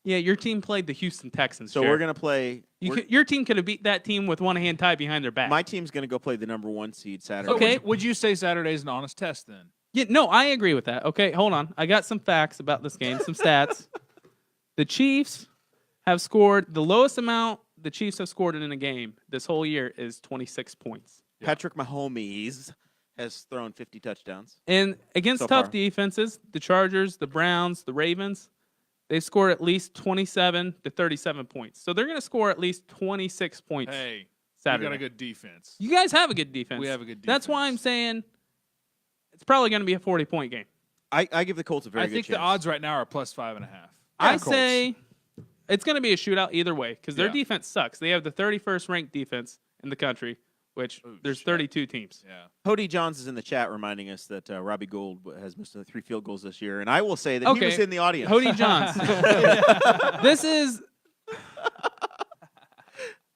Yeah, your team played the Houston Texans. So Cher. we're gonna play. Your team could have beat that team with one hand tied behind their back. My team's gonna go play the number 1 seed Saturday. Okay. Would you say Saturday's an honest test then? Yeah, no, I agree with that. Okay, hold on. I got some facts about this game, some stats. The Chiefs have scored the lowest amount the Chiefs have scored in a game this whole year is 26 points. Patrick Mahomes has thrown 50 touchdowns. And against So tough far. defenses, the Chargers, the Browns, the Ravens, they've scored at least 27 to 37 points. So they're going to score at least 26 points Hey, Saturday. we got a good defense. You guys have a good defense. We have a good That's why I'm defense. saying it's probably going to be a 40-point game. I give the Colts a very I good think chance. the odds right now are plus 5.5. I Colts. say it's going to be a shootout either way because their Yeah. defense sucks. They have the 31st ranked defense in the country, which Oh, there's shit. 32 teams. Yeah. Cody Johns is in the chat reminding us that Robbie Gould has missed 3 field goals this year, and I will say that he Okay. was in the audience. Cody Johns. This is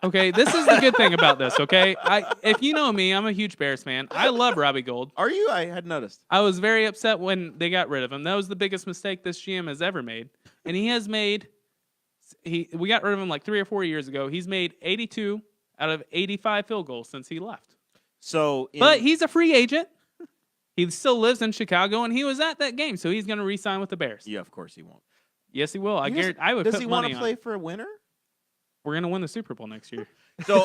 okay. This is the good thing about this. Okay, if you know me, I'm a huge Bears fan. I love Robbie Gould. Are you? I had noticed. I was very upset when they got rid of him. That was the biggest mistake this GM has ever made, and he has made. We got rid of him like 3 or 4 years ago. He's made 82 out of 85 field goals since he left. So, But he's a free agent. He still lives in Chicago, and he was at that game, so he's going to re-sign with the Bears. yeah, of course he won't. Yes, he will. I He doesn't- guarantee. I would Does put he want money to on play it. for a winner? We're going to win the Super Bowl next year. So,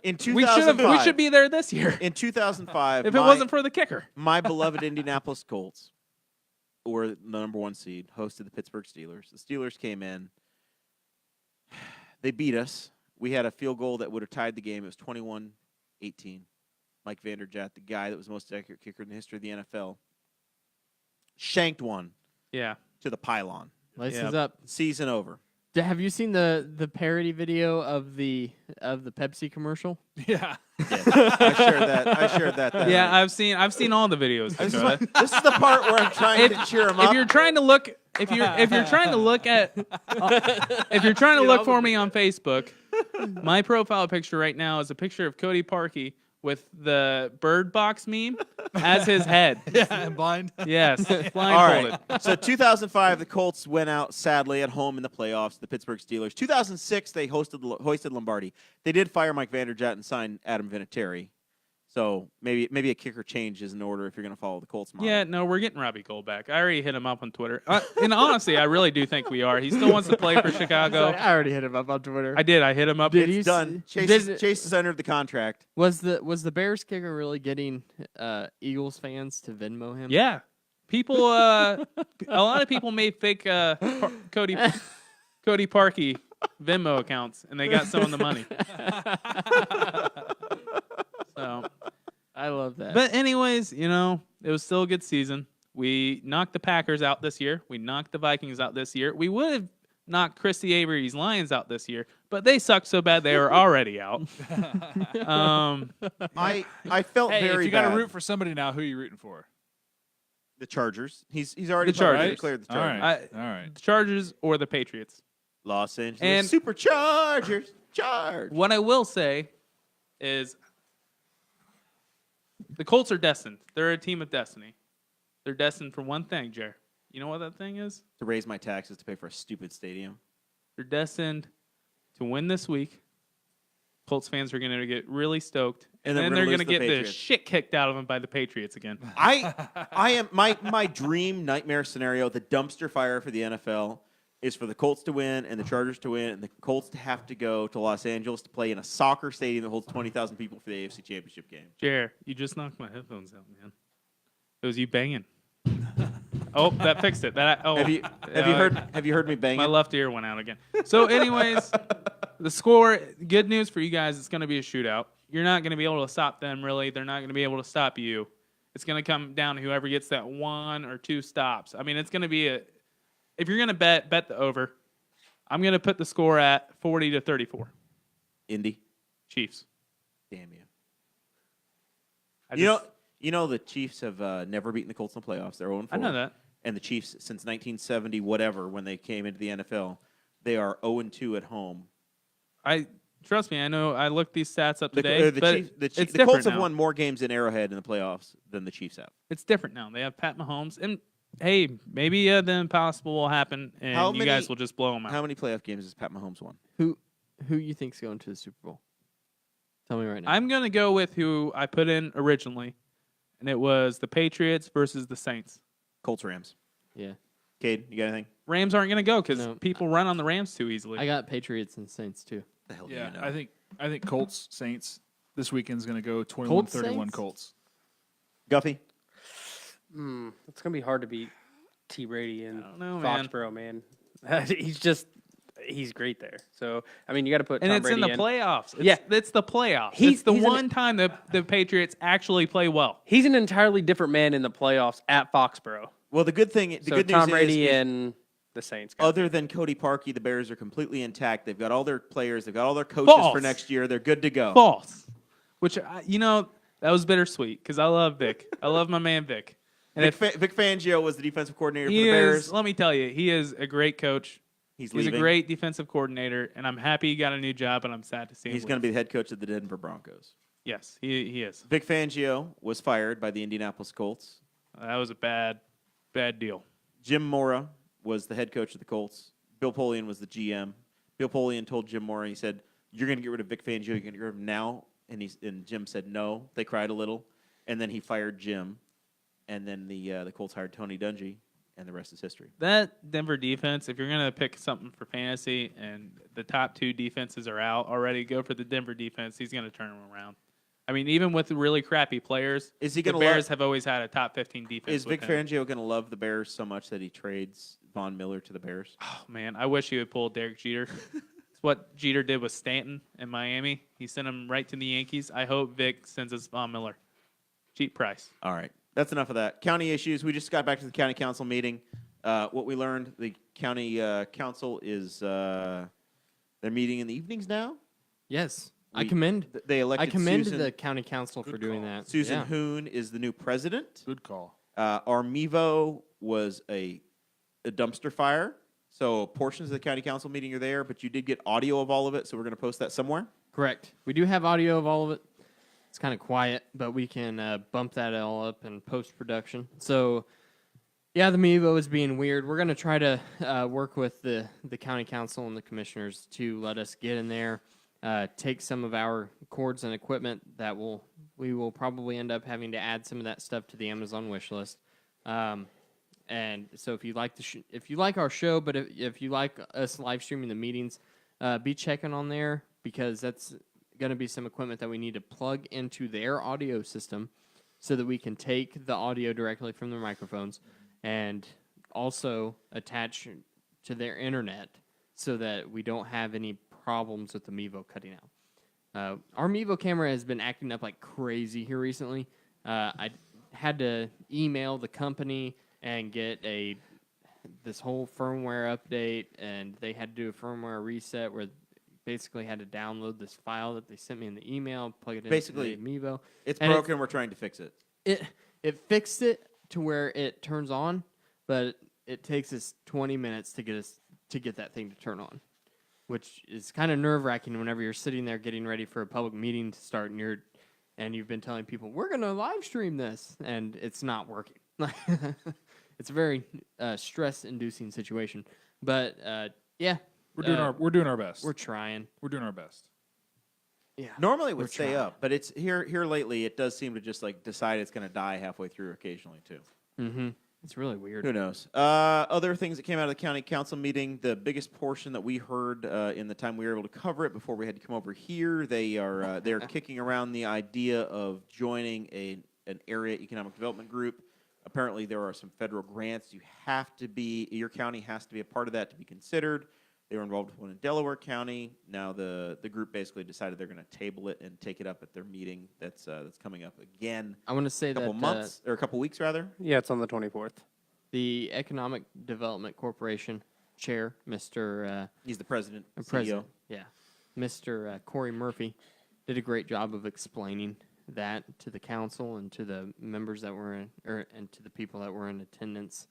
in 2005, We should be there this year. in 2005, If it wasn't for the kicker. my beloved Indianapolis Colts were the number 1 seed, hosted the Pittsburgh Steelers. The Steelers came in. They beat us. We had a field goal that would have tied the game. It was 21-18. Mike Vanderjagt, the guy that was the most accurate kicker in the history of the NFL, shanked one Yeah. to the pylon. Laces Yep. up. Season over. Have you seen the parody video of the Pepsi commercial? Yeah. Yes. I shared that. that Yeah, night. I've seen all the videos. This is, Dakota. this is the part where I'm trying to cheer him If up. you're trying to look, if you're trying to look at, if you're trying to look for me on Facebook, my profile picture right now is a picture of Cody Parkey with the bird box meme as his head. Yeah, and blind. Yes, All blindfolded. right. So 2005, the Colts went out sadly at home in the playoffs. The Pittsburgh Steelers. 2006, they hoisted Lombardi. They did fire Mike Vanderjagt and sign Adam Vinatieri. So maybe a kicker change is in order if you're going to follow the Colts model. Yeah, no, we're getting Robbie Gould back. I already hit him up on Twitter. And honestly, I really do think we are. He still wants to play for Chicago. I already hit him up on Twitter. I did. I hit him up. Did It's you done. see- Chase did- has entered the contract. Was the Bears kicker really getting Eagles fans to Venmo him? Yeah. People, a lot of people made fake Cody Parkey Venmo accounts, and they got some of the money. So, I love that. but anyways, you know, it was still a good season. We knocked the Packers out this year. We knocked the Vikings out this year. We would have knocked Christy Avery's Lions out this year, but they sucked so bad they were already out. I felt Hey, very if you got bad. to root for somebody now, who are you rooting for? The Chargers. He's already The Chargers. declared the All Chargers. right. All right. The Chargers or the Patriots. Los Angeles And- Superchargers. Charge. What I will say is the Colts are destined. They're a team of destiny. They're destined for one thing, Jer. You know what that thing is? To raise my taxes to pay for a stupid stadium. They're destined to win this week. Colts fans are going to get really stoked, And and then then we're they're gonna going to lose to get the the Patriots. shit kicked out of them by the Patriots again. I am my dream nightmare scenario, the dumpster fire for the NFL is for the Colts to win and the Chargers to win and the Colts to have to go to Los Angeles to play in a soccer stadium that holds 20,000 people for the AFC Championship game. Jer, you just knocked my headphones out, man. It was you banging. Oh, that fixed it. Have you heard me banging? My left ear went out again. So, anyways, the score, good news for you guys, it's going to be a shootout. You're not going to be able to stop them, really. They're not going to be able to stop you. It's going to come down to whoever gets that 1 or 2 stops. I mean, it's going to be if you're going to bet the over. I'm going to put the score at 40-34. Indy. Chiefs. Damn you. I You know, just- You know the Chiefs have never beaten the Colts in the playoffs. They're 0-4. I know that. And the Chiefs, since 1970, whatever, when they came into the NFL, they are 0-2 at home. Trust me, I know. I looked these stats up The, today. the, but Chiefs, the, it's Chiefs, the different Colts have now. won more games in Arrowhead in the playoffs than the Chiefs have. It's different now. They have Pat Mahomes, and hey, maybe the impossible will happen, and How you many- guys will just blow them out. How many playoff games has Pat Mahomes won? Who you think's going to the Super Bowl? Tell me right now. I'm gonna go with who I put in originally, and it was the Patriots versus the Saints. Colts, Rams. Yeah. Cade, you got anything? Rams aren't gonna go because No. people run on the Rams too easily. I got Patriots and Saints too. The hell do Yeah, you know? I think Colts Saints this weekend's going to go 21-31 Saints? Colts. Guffy? It's gonna be hard to beat T. Brady in I don't know, man. Foxborough, man. He's great there. So I mean, you got to put and Tom it's Brady in the playoffs. Yeah. It's the playoffs. He's- it's the he's an- one time that the Patriots actually play well. He's an entirely different man in the playoffs at Foxborough. Well, the good thing, So good Tom news Brady is, and the Saints. other than Cody Parkey, the Bears are completely intact. They've got all their players. They've got all their coaches False. for next year. They're good to go. False. Which that was bittersweet because I love Vic. I love my man Vic. And Vic Fangio was the defensive coordinator for he the Bears. is, let me tell you, he is a great coach. He's He's leaving. a great defensive coordinator, and I'm happy he got a new job, and I'm sad to see him. He's going to be the head coach of the Denver Broncos. Yes, he is. Vic Fangio was fired by the Indianapolis Colts. That was a bad deal. Jim Mora was the head coach of the Colts. Bill Polian was the GM. Bill Polian told Jim Mora, he said, "You're going to get rid of Vic Fangio. You're going to get rid of him now." And Jim said no. They cried a little, and then he fired Jim. And then the Colts hired Tony Dungy, and the rest is history. That Denver defense, if you're going to pick something for fantasy and the top 2 defenses are out already, go for the Denver defense. He's going to turn them around. I mean, even with really crappy players, Is he the going to Bears have always had a top 15 defense. Is with Vic him. Fangio going to love the Bears so much that he trades Von Miller to the Bears? Oh, man, I wish he would pull Derek Jeter. It's what Jeter did with Stanton in Miami. He sent him right to the Yankees. I hope Vic sends us Von Miller. Cheap price. All right. That's enough of that. County issues. We just got back to the county council meeting. What we learned, the County Council is they're meeting in the evenings now. Yes, I We- commend. They I elected commend Susan. the county council for Good doing call. that. Susan Yeah. Hoon is the new president. Good call. Our Mevo was a dumpster fire. So portions of the county council meeting are there, but you did get audio of all of it, so we're going to post that somewhere. Correct. We do have audio of all of it. It's kind of quiet, but we can bump that all up in post-production. So, yeah, the Mevo is being weird. We're going to try to work with the county council and the commissioners to let us get in there, take some of our cords and equipment that we will probably end up having to add some of that stuff to the Amazon wish list. And so if you like if you like our show, but if you like us live streaming the meetings, be checking on there because that's going to be some equipment that we need to plug into their audio system so that we can take the audio directly from their microphones and also attach to their internet so that we don't have any problems with the Mevo cutting out. Our Mevo camera has been acting up like crazy here recently. I had to email the company and get this whole firmware update, and they had to do a firmware reset where basically had to download this file that they sent me in the email, plug it Basically, into the Mevo. It's And broken. We're trying to fix it. It fixed it to where it turns on, but it takes us 20 minutes to get that thing to turn on, which is kind of nerve-wracking whenever you're sitting there getting ready for a public meeting to start and you've been telling people we're going to live stream this and it's not working. It's a very stress-inducing situation, but yeah, We're doing our best. we're trying. We're doing our best. Yeah, Normally it would We're stay trying. up, but it's here lately. It does seem to just like decide it's going to die halfway through occasionally too. mm-hmm. It's really weird. Who knows? Other things that came out of the county council meeting, the biggest portion that we heard in the time we were able to cover it before we had to come over here, they're kicking around the idea of joining an area economic development group. Apparently, there are some federal grants. Your county has to be a part of that to be considered. They were involved with one in Delaware County. Now the group basically decided they're going to table it and take it up at their meeting that's coming up again. I want to say A couple that months or a couple weeks rather. Yeah, it's on the 24th. the Economic Development Corporation chair, Mr. He's the president, CEO. President, yeah, Mr. Corey Murphy, did a great job of explaining that to the council and to the members that were and to the people that were in attendance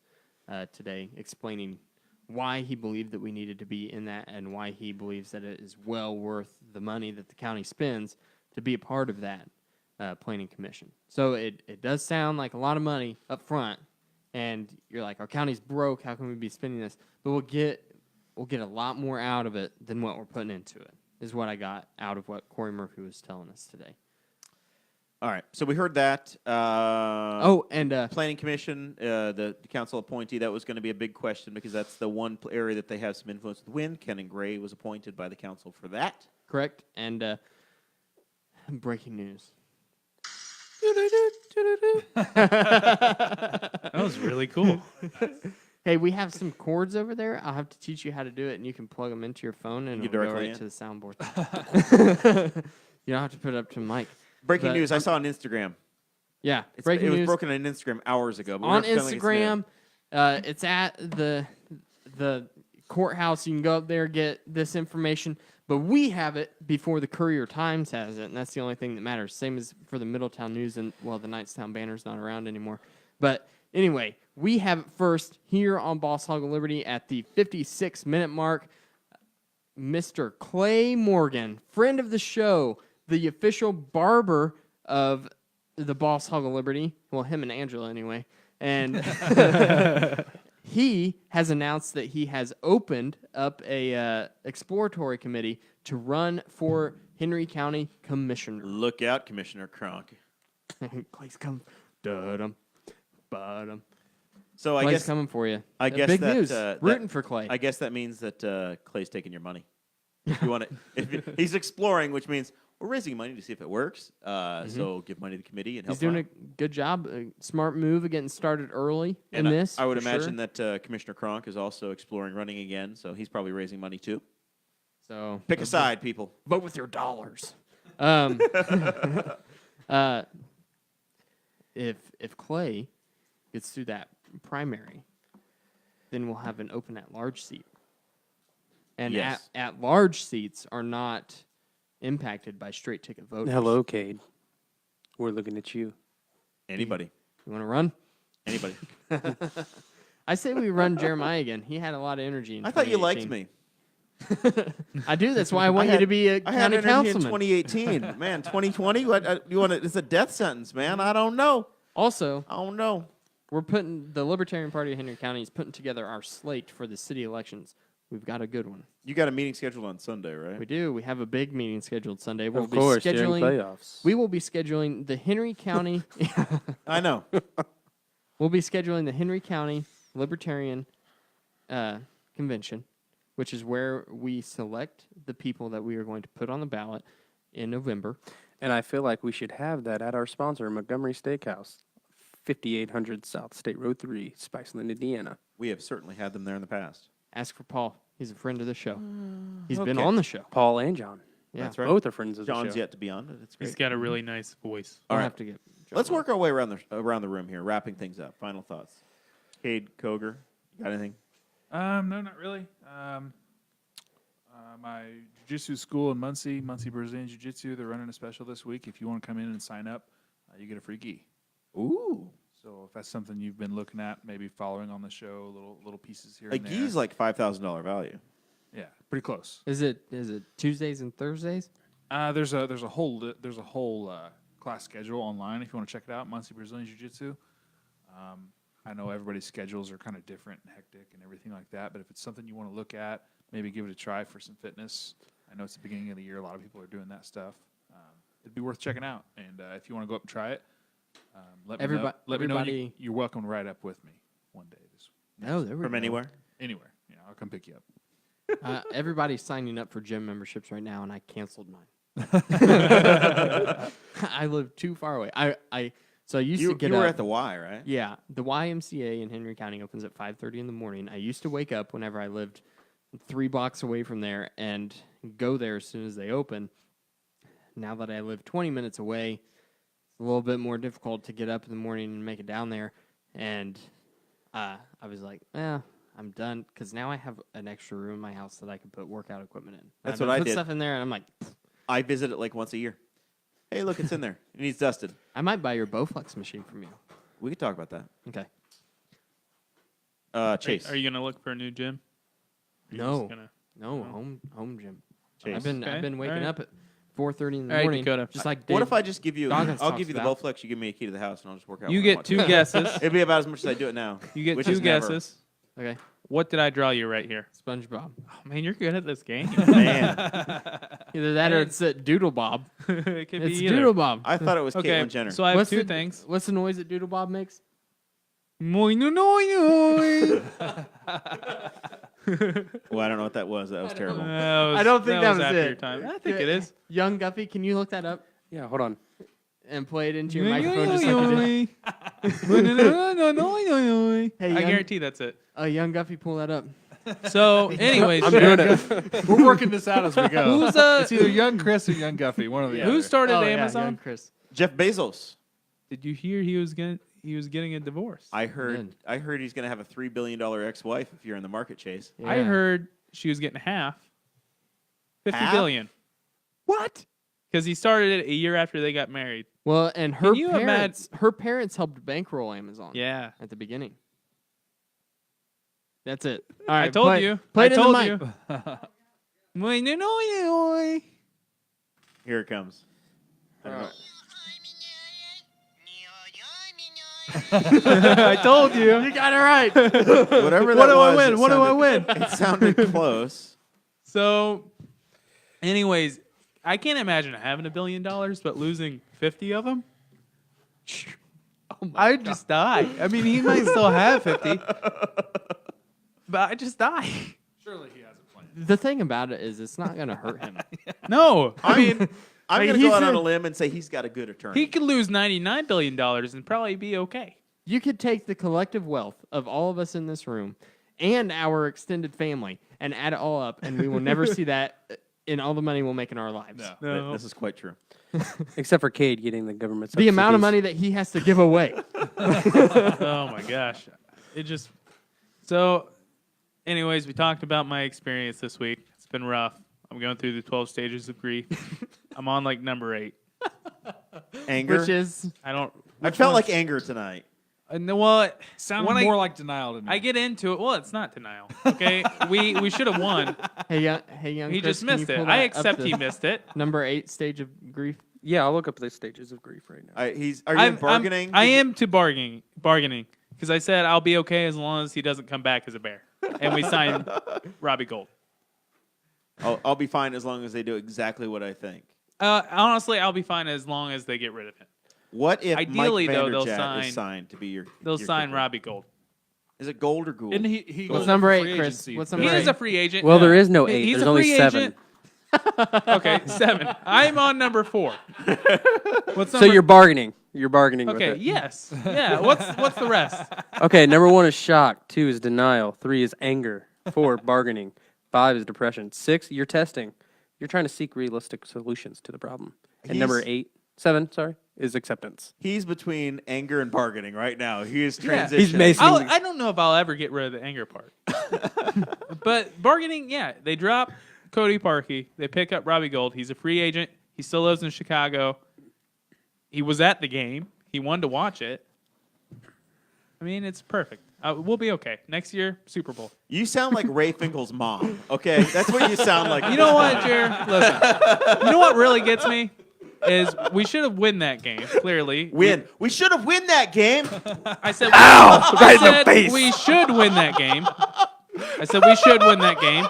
today, explaining why he believed that we needed to be in that and why he believes that it is well worth the money that the county spends to be a part of that planning commission. So it does sound like a lot of money up front, and you're like, our county's broke. How can we be spending this? But we'll get a lot more out of it than what we're putting into it. Is what I got out of what Corey Murphy was telling us today. All right, so we heard that. And Planning Commission, the council appointee, that was going to be a big question because that's the one area that they have some influence with wind. Ken Gray was appointed by the council for that. correct. And breaking news. That was really cool. Hey, we have some cords over there. I'll have to teach you how to do it, and you can plug them into your phone, and You it'll go directly right in? to the soundboard. You don't have to put it up to the mic. Breaking But news, I saw on Instagram. Yeah, It breaking was news broken on Instagram hours ago. But we're on not feeling it's new. Instagram. It's at the courthouse. You can go up there, get this information, but we have it before the Courier Times has it, and that's the only thing that matters. Same as for the Middletown News, and well, the Knightstown Banner's not around anymore. But anyway, we have it first here on Boss Hog of Liberty at the 56-minute mark. Mr. Clay Morgan, friend of the show, the official barber of the Boss Hog of Liberty. Well, him and Angela anyway. And he has announced that he has opened up a exploratory committee to run for Henry County Commissioner. Look out, Commissioner Kronk. Clay's coming. Da-dum, ba-dum. So I Clay's guess coming for you. I guess big that, news. that- Rooting for Clay. I guess that means that Clay's taking your money. If you want it, he's exploring, which means we're raising money to see if it works. So give money to the committee and help. He's doing out. a good job. A smart move of getting started early And in this. I would for imagine sure. that Commissioner Kronk is also exploring running again, so he's probably raising money too. So Pick a side, people. vote with your dollars. If Clay gets through that primary, then we'll have an open at-large seat. And Yes. at-large seats are not impacted by straight ticket voters. Hello, Kade. We're looking at you. Anybody? You want to run? Anybody? I say we run Jeremiah again. He had a lot of energy in I thought you liked 2018. me. I do. That's why I want you to be a I had county energy in councilman. 2018. Man, 2020? What you want? It's a death sentence, man. I don't know. Also, I don't know. we're putting the Libertarian Party of Henry County is putting together our slate for the city elections. We've got a good one. You got a meeting scheduled on Sunday, right? We do. We have a big meeting scheduled Sunday. We'll Of be course, during scheduling. playoffs. We will be scheduling the Henry County. I know. We'll be scheduling the Henry County Libertarian Convention, which is where we select the people that we are going to put on the ballot in November. And I feel like we should have that at our sponsor, Montgomery Steakhouse, 5800 South State Road 3, Spiceland, Indiana. We have certainly had them there in the past. Ask for Paul. He's a friend of the show. He's been okay. on the show. Paul and John. Yeah. That's right. Both are friends of the John's show. yet to be on, but it's He's great. got a really nice voice. We'll All right. have to get. Let's work our way around the room here, wrapping things up. Final thoughts. Kade Koger, you got anything? No, not really. My jiu-jitsu school in Muncie Brazilian Jiu-Jitsu, they're running a special this week. If you want to come in and sign up, you get a free gi. Ooh. So if that's something you've been looking at, maybe following on the show, little pieces here A and there. gi's like $5,000 value. Yeah, pretty close. Is it Tuesdays and Thursdays? There's a whole class schedule online if you want to check it out. Muncie Brazilian Jiu-Jitsu. I know everybody's schedules are kind of different and hectic and everything like that, but if it's something you want to look at, maybe give it a try for some fitness. I know it's the beginning of the year; a lot of people are doing that stuff. It'd be worth checking out. And if you want to go up and try it, let me know. Let me know. You're welcome to ride up with me one day. No, there we From go. anywhere? Anywhere, yeah, I'll come pick you up. Everybody's signing up for gym memberships right now, and I canceled mine. I live too far away. So I used to get You were up. at the Y, right? Yeah, the YMCA in Henry County opens at 5:30 in the morning. I used to wake up whenever I lived 3 blocks away from there and go there as soon as they open. Now that I live 20 minutes away, it's a little bit more difficult to get up in the morning and make it down there. And I was like, I'm done, because now I have an extra room in my house that I can put workout equipment in. That's I've what I put did. stuff in there, and I'm like, I visit it like once a year. Hey, look, it's in there. It needs dusted. I might buy your Bowflex machine from you. We could talk about that. Okay. Chase. Are you gonna look for a new gym? Or you No. just gonna- No, Oh. home gym. Chase. I've been Okay, waking alright. up at 4:30 in the Alright, morning, Dakota. just like What Dave. if I just give you? Goggins I'll talks give you the about. Bowflex. You give me a key to the house, and I'll just work out. You when I get want 2 to. guesses. It'd be about as much as I do it now. You get which 2 is never. guesses. Okay, What did I draw you right here? SpongeBob. Oh man, you're good at this game. Man, Either that or it's Doodle Bob. It could It's be either. Doodle Bob. I thought it was Okay, Caitlyn Jenner. so I have What's 2 the- things. What's the noise that Doodle Bob makes? Moi, no, no, no. Well, I don't know what that was. That was terrible. I don't think that was after it. your time. I think it is. Young Guffey, can you look that up Yeah, hold on. and play it into your microphone just like you did? Hey, I young- guarantee that's it. Young Guffey, pull that up. So, anyways, I'm doing it. We're working this out as we go. who's It's either young Chris or young Guffey, one of the who other. started Oh, yeah, Amazon? young Chris. Jeff Bezos. Did you hear he was getting a divorce? I heard. Good. I heard he's going to have a $3 billion ex-wife. If you're in the market, Chase. I Yeah. heard she was getting half. 50 Half? billion. What? Because he started it a year after they got married. Well, and her you parents helped bankroll Amazon. Yeah. At the beginning. That's it. All right, I told play, you. Play I it in told the mic. you. Moi, no, no, no. Here it comes. I told you. You got it right. Whatever What that do I was, win? it What do I sounded- win? It sounded close. So, anyways, I can't imagine having $1 billion, but losing 50 of them. I'd just die. I mean, he might still have 50, but I just die. Surely he has a plan. The thing about it is, it's not going to hurt him. No, I mean, I'm Like, going to go he's out on in- a limb and say he's got a good attorney. he could lose $99 billion and probably be okay. You could take the collective wealth of all of us in this room and our extended family and add it all up, and we will never see that in all the money we'll make in our lives. No. No. This is quite true. Except for Cade getting the government The amount of subsidies. money that he has to give away. Oh my gosh, it just so anyways, we talked about my experience this week. It's been rough. I'm going through the 12 stages of grief. I'm on like number 8. Anger. Which is I don't. I felt like anger tonight. No, well, Sounded when more like denial to me. I get into it. Well, it's not denial. Okay, we should have won. hey young He Chris, just can you missed it. pull I that up accept to he missed it. Number 8 stage of grief. Yeah, I'll look up the stages of grief right now. Are you in bargaining? I am to bargaining because I said I'll be okay as long as he doesn't come back as a bear, and we signed Robbie Gold. I'll be fine as long as they do exactly what I think. Honestly, I'll be fine as long as they get rid of him. What if Ideally, Mike though, they'll Vanderjagt is sign- signed to be your? They'll your sign kicker? Robbie Gold. Is it Gold or Gould? Didn't he What's goes number for free 8, Chris? agency. What's He number is 8? a free agent. Well, there is no He- 8. He's There's a only free 7. agent. Okay, 7. I'm on number 4. What's So number? you're bargaining. You're bargaining Okay. with it. Yes. Yeah. What's the rest? Okay, number 1 is shock. 2 is denial. 3 is anger. 4, bargaining. 5 is depression. 6, you're testing. You're trying to seek realistic solutions to the problem. And number He's- 7, is acceptance. He's between anger and bargaining right now. He is Yeah. transitioning. He's amazing. I don't know if I'll ever get rid of the anger part. But bargaining, yeah. They drop Cody Parkey. They pick up Robbie Gold. He's a free agent. He still lives in Chicago. He was at the game. He wanted to watch it. I mean, it's perfect. We'll be okay. Next year, Super Bowl. You sound like Ray Finkel's mom. Okay, that's what you sound like. You know what, Jared? Listen. You know what really gets me? Is we should have win that game, clearly. Win. We should have win that game. I said, Right in the said face. we should win that game. I said we should win that game.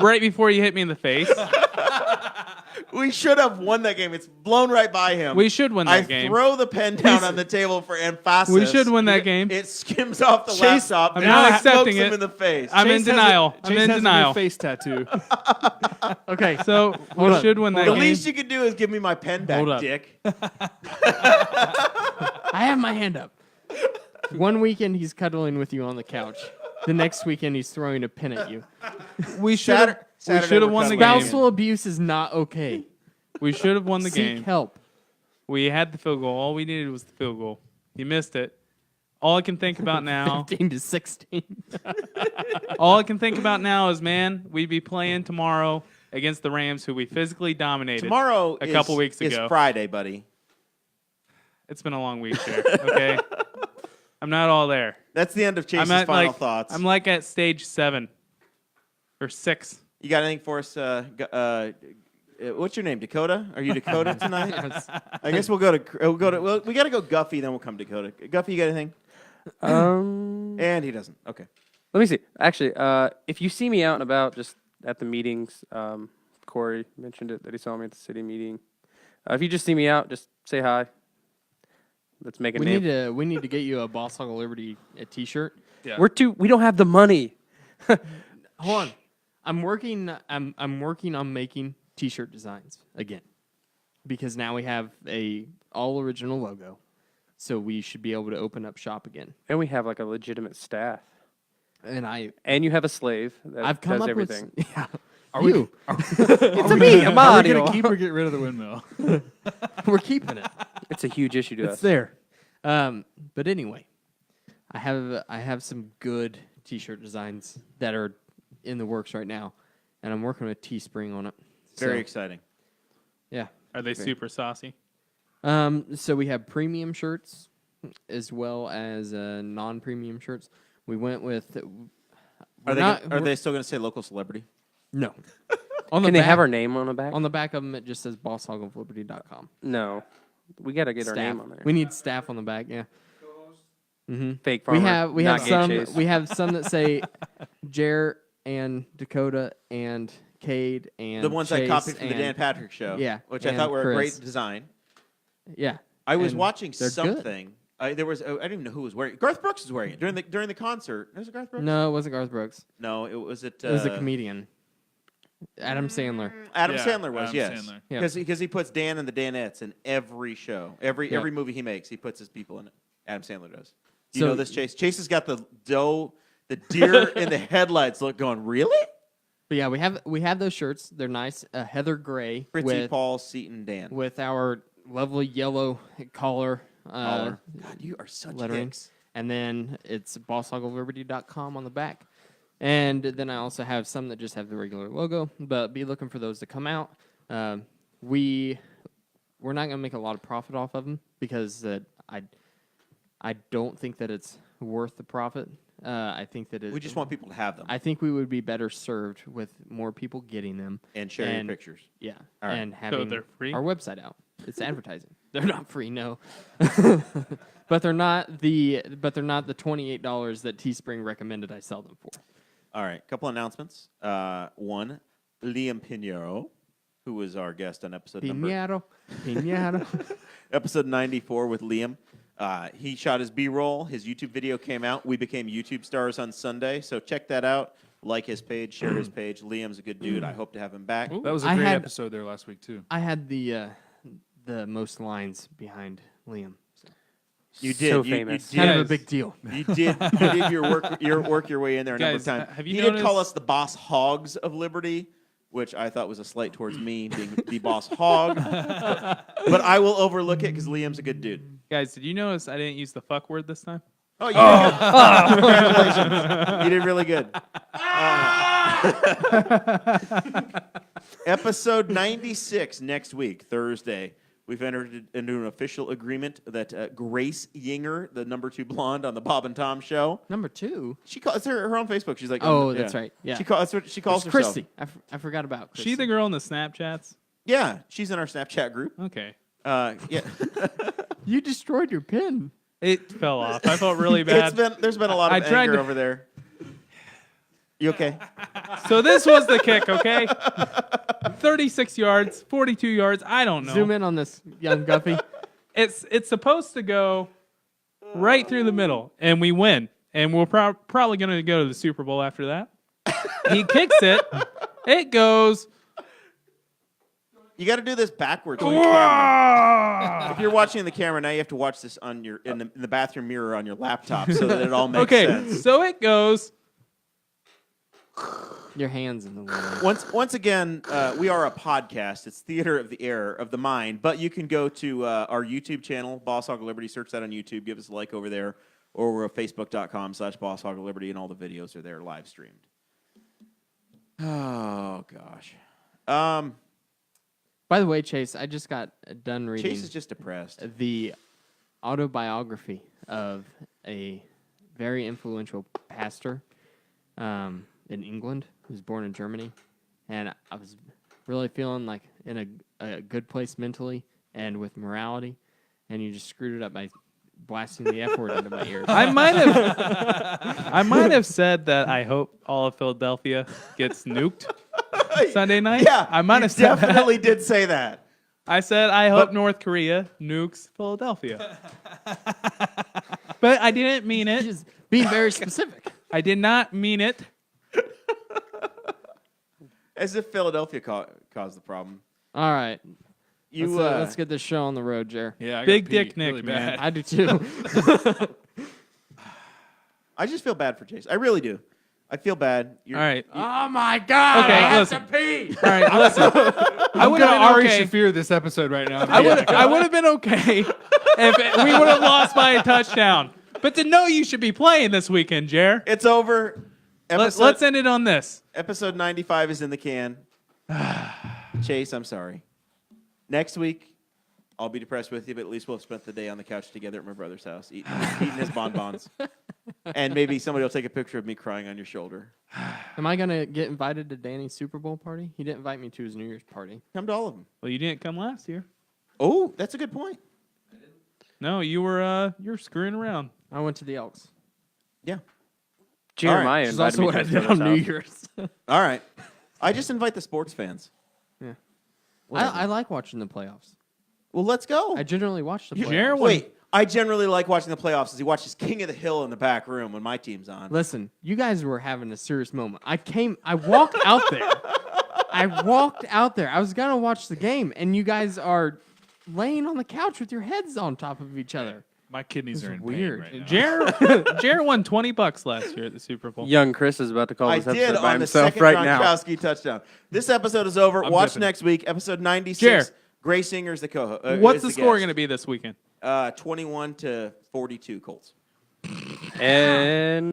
Right before you hit me in the face. We should have won that game. It's blown right by him. We should win that I game. throw the pen down on the table for emphasis. We should win that game. It skims off the Chase- laptop. I'm and not smokes accepting him it. in the face. I'm in denial. I'm in denial. A face tattoo. Okay. So we Hold up. should win that the game. least you could do is give me my pen back, Hold up. Dick. I have my hand up. One weekend he's cuddling with you on the couch. The next weekend he's throwing a pin at you. We should have. We Saturday should have we're won the cuddling. game. Spousal abuse is not okay. We should have won the Seek game. help. We had the field goal. All we needed was the field goal. You missed it. All I can think about now. 15 to 16. All I can think about now is, man, we'd be playing tomorrow against the Rams, who we physically dominated. Tomorrow a couple weeks is ago. Friday, buddy. It's been a long week, Jared. Okay, I'm not all there. That's the end of Chase's I'm at final like thoughts. I'm like at stage 7 or 6. You got anything for us? What's your name? Dakota? Are you Dakota tonight? I guess we'll go to. Well, we got to go Guffey, then we'll come Dakota. Guffey, you got anything? And he doesn't. Okay. Let me see. Actually, if you see me out and about, just at the meetings, Corey mentioned it that he saw me at the city meeting. If you just see me out, just say hi. Let's make a We name. need to get you a Boss Hog of Liberty t-shirt. Yeah. We don't have the money. Hold on. I'm working on making t-shirt designs again. Because now we have a all original logo. So we should be able to open up shop again. And we have like a legitimate staff. And you have a slave that I've come does up everything. with yeah. Are we- you. It's a me, a Are we Mario. going to keep or get rid of the windmill? We're keeping it. It's a huge issue to It's us. there. But anyway, I have some good t-shirt designs that are in the works right now, and I'm working with Teespring on it. Very So, exciting. yeah. Are they super saucy? So we have premium shirts as well as non-premium shirts. We went with. Are we're they still going to say local celebrity? No. On the Can they back, have our name on the back? on the back of them? It just says bosshogsofliberty.com. No. We got to get our Staff. name on there. We need staff on the back. Yeah. Fake farmer. We not have Gay some Chase. we have some that say Jer and Dakota and Kade and The ones I Chase copied from the and- Dan Patrick show. Yeah, Which I and thought were a Chris. great design. Yeah. I was and watching they're good. something. I didn't even know who was wearing it. Garth Brooks was wearing it during the concert. Was it Garth Brooks? No, it wasn't Garth Brooks. No, it was It was a comedian. Adam Sandler. Adam Yeah, Sandler was, Adam yes. Sandler. Yeah. Because he puts Dan and the Danettes in every show. Every movie he makes, he puts his people in it. Adam Sandler does. Do you So- know this, Chase? Chase has got the deer in the headlights look going, really? But yeah, we have those shirts. They're nice. Heather Gray Fritzy, Paul, Seton, Dan. with our lovely yellow collar. God, you are such lettering. dicks. And then it's bosshogsofliberty.com on the back. And then I also have some that just have the regular logo, but be looking for those to come out. We're not going to make a lot of profit off of them because I don't think that it's worth the profit. I think that We just want people to have them I think we would be better served with more people getting them. and share your pictures. Yeah, All right. and having they're free? our website out. It's advertising. They're not free, no. But they're not the $28 that Teespring recommended I sell them for. All right, couple announcements. One, Liam Pinheiro, who was our guest on episode Piñero. episode 94 with Liam. He shot his B-roll. His YouTube video came out. We became YouTube stars on Sunday, so check that out. Like his page, share his page. Liam's a good dude. I hope to have him back. That was a I great had- episode there last week too. I had the most lines behind Liam. You did. So You famous. did. Kind of a Guys. big deal. You did your way in there a number of Guys, times. have He you did call noticed- us the boss hogs of Liberty, which I thought was a slight towards me being the boss hog. But I will overlook it because Liam's a good dude. Guys, did you notice I didn't use the fuck word this time? Oh, you did good. Congratulations. You did really good. Episode 96 next week, Thursday. We've entered into an official agreement that Grace Yinger, the number 2 blonde on the Bob and Tom show, Number 2. she calls it's her on Facebook. She's like, Oh, that's right. Yeah. that's what she calls It's herself. Christy. I forgot about Christy. She the girl in the Snapchats? Yeah, she's in our Snapchat group. Okay. Yeah, You destroyed your pin. It fell off. I felt really bad. there's been a lot I of tried anger to- over there. You okay? So this was the kick, okay? 36 yards, 42 yards, I don't know. Zoom in on this, young Guffey. It's supposed to go right through the middle, and we win. And we're probably going to go to the Super Bowl after that. He kicks it. It goes. You got to do this backwards. On your camera. If you're watching the camera now, you have to watch this on your in the bathroom mirror on your laptop so that it all makes Okay, sense. so it goes. Your hands in the way. Once again, we are a podcast. It's theater of the air of the mind. But you can go to our YouTube channel, Boss Hog of Liberty. Search that on YouTube. Give us a like over there, or we're at facebook.com/Boss Hog of Liberty, and all the videos are there live streamed. Oh gosh. By the way, Chase, I just got done reading Chase is just depressed. the autobiography of a very influential pastor in England who was born in Germany. And I was really feeling like in a good place mentally and with morality. And you just screwed it up by blasting the F word into my ears. I might have said that I hope all of Philadelphia gets nuked Sunday night. Yeah, I might you have said definitely did say that. I said I hope But- North Korea nukes Philadelphia. But I didn't mean it. Just being very specific. I did not mean it. As if Philadelphia caused the problem. All right. You Let's get this show on the road, Jer. Yeah, I gotta Big pee Dick Nick, really man. bad. I do too. I just feel bad for Chase. I really do. I feel bad. All right. Oh my God! Okay, I have listen. to pee. All right, listen. I would have Ari been okay. Shafir this episode right now. I would have been okay if we would have lost by a touchdown. But to know you should be playing this weekend, Jer. It's over. Let's end it on this. Episode 95 is in the can. Chase, I'm sorry. Next week, I'll be depressed with you, but at least we'll have spent the day on the couch together at my brother's house, eating his bonbons. And maybe somebody will take a picture of me crying on your shoulder. Am I gonna get invited to Danny's Super Bowl party? He didn't invite me to his New Year's party. Come to all of them. Well, you didn't come last year. Oh, that's a good point. No, you're screwing around. I went to the Elks. Yeah. Jeremiah Which is invited also me what to I his did brother's on New house. Year's. All right. I just invite the sports fans. Yeah. Whatever. I like watching the playoffs. Well, let's go. I generally watch the playoffs. Jer- Wait, I generally like watching the playoffs as he watches King of the Hill in the back room when my team's on. Listen, you guys were having a serious moment. I walked out there. I was gonna watch the game, and you guys are laying on the couch with your heads on top of each other. My kidneys This are is in weird. pain right now. Jer won $20 last year at the Super Bowl. Young Chris is about to call I this did episode by on the himself second right now. Gronkowski touchdown. This episode is over. I'm Watch dipping. next week, episode 96. Jer. Grace Singer's the co-host. What's the score going to be this weekend? 21-42 Colts. And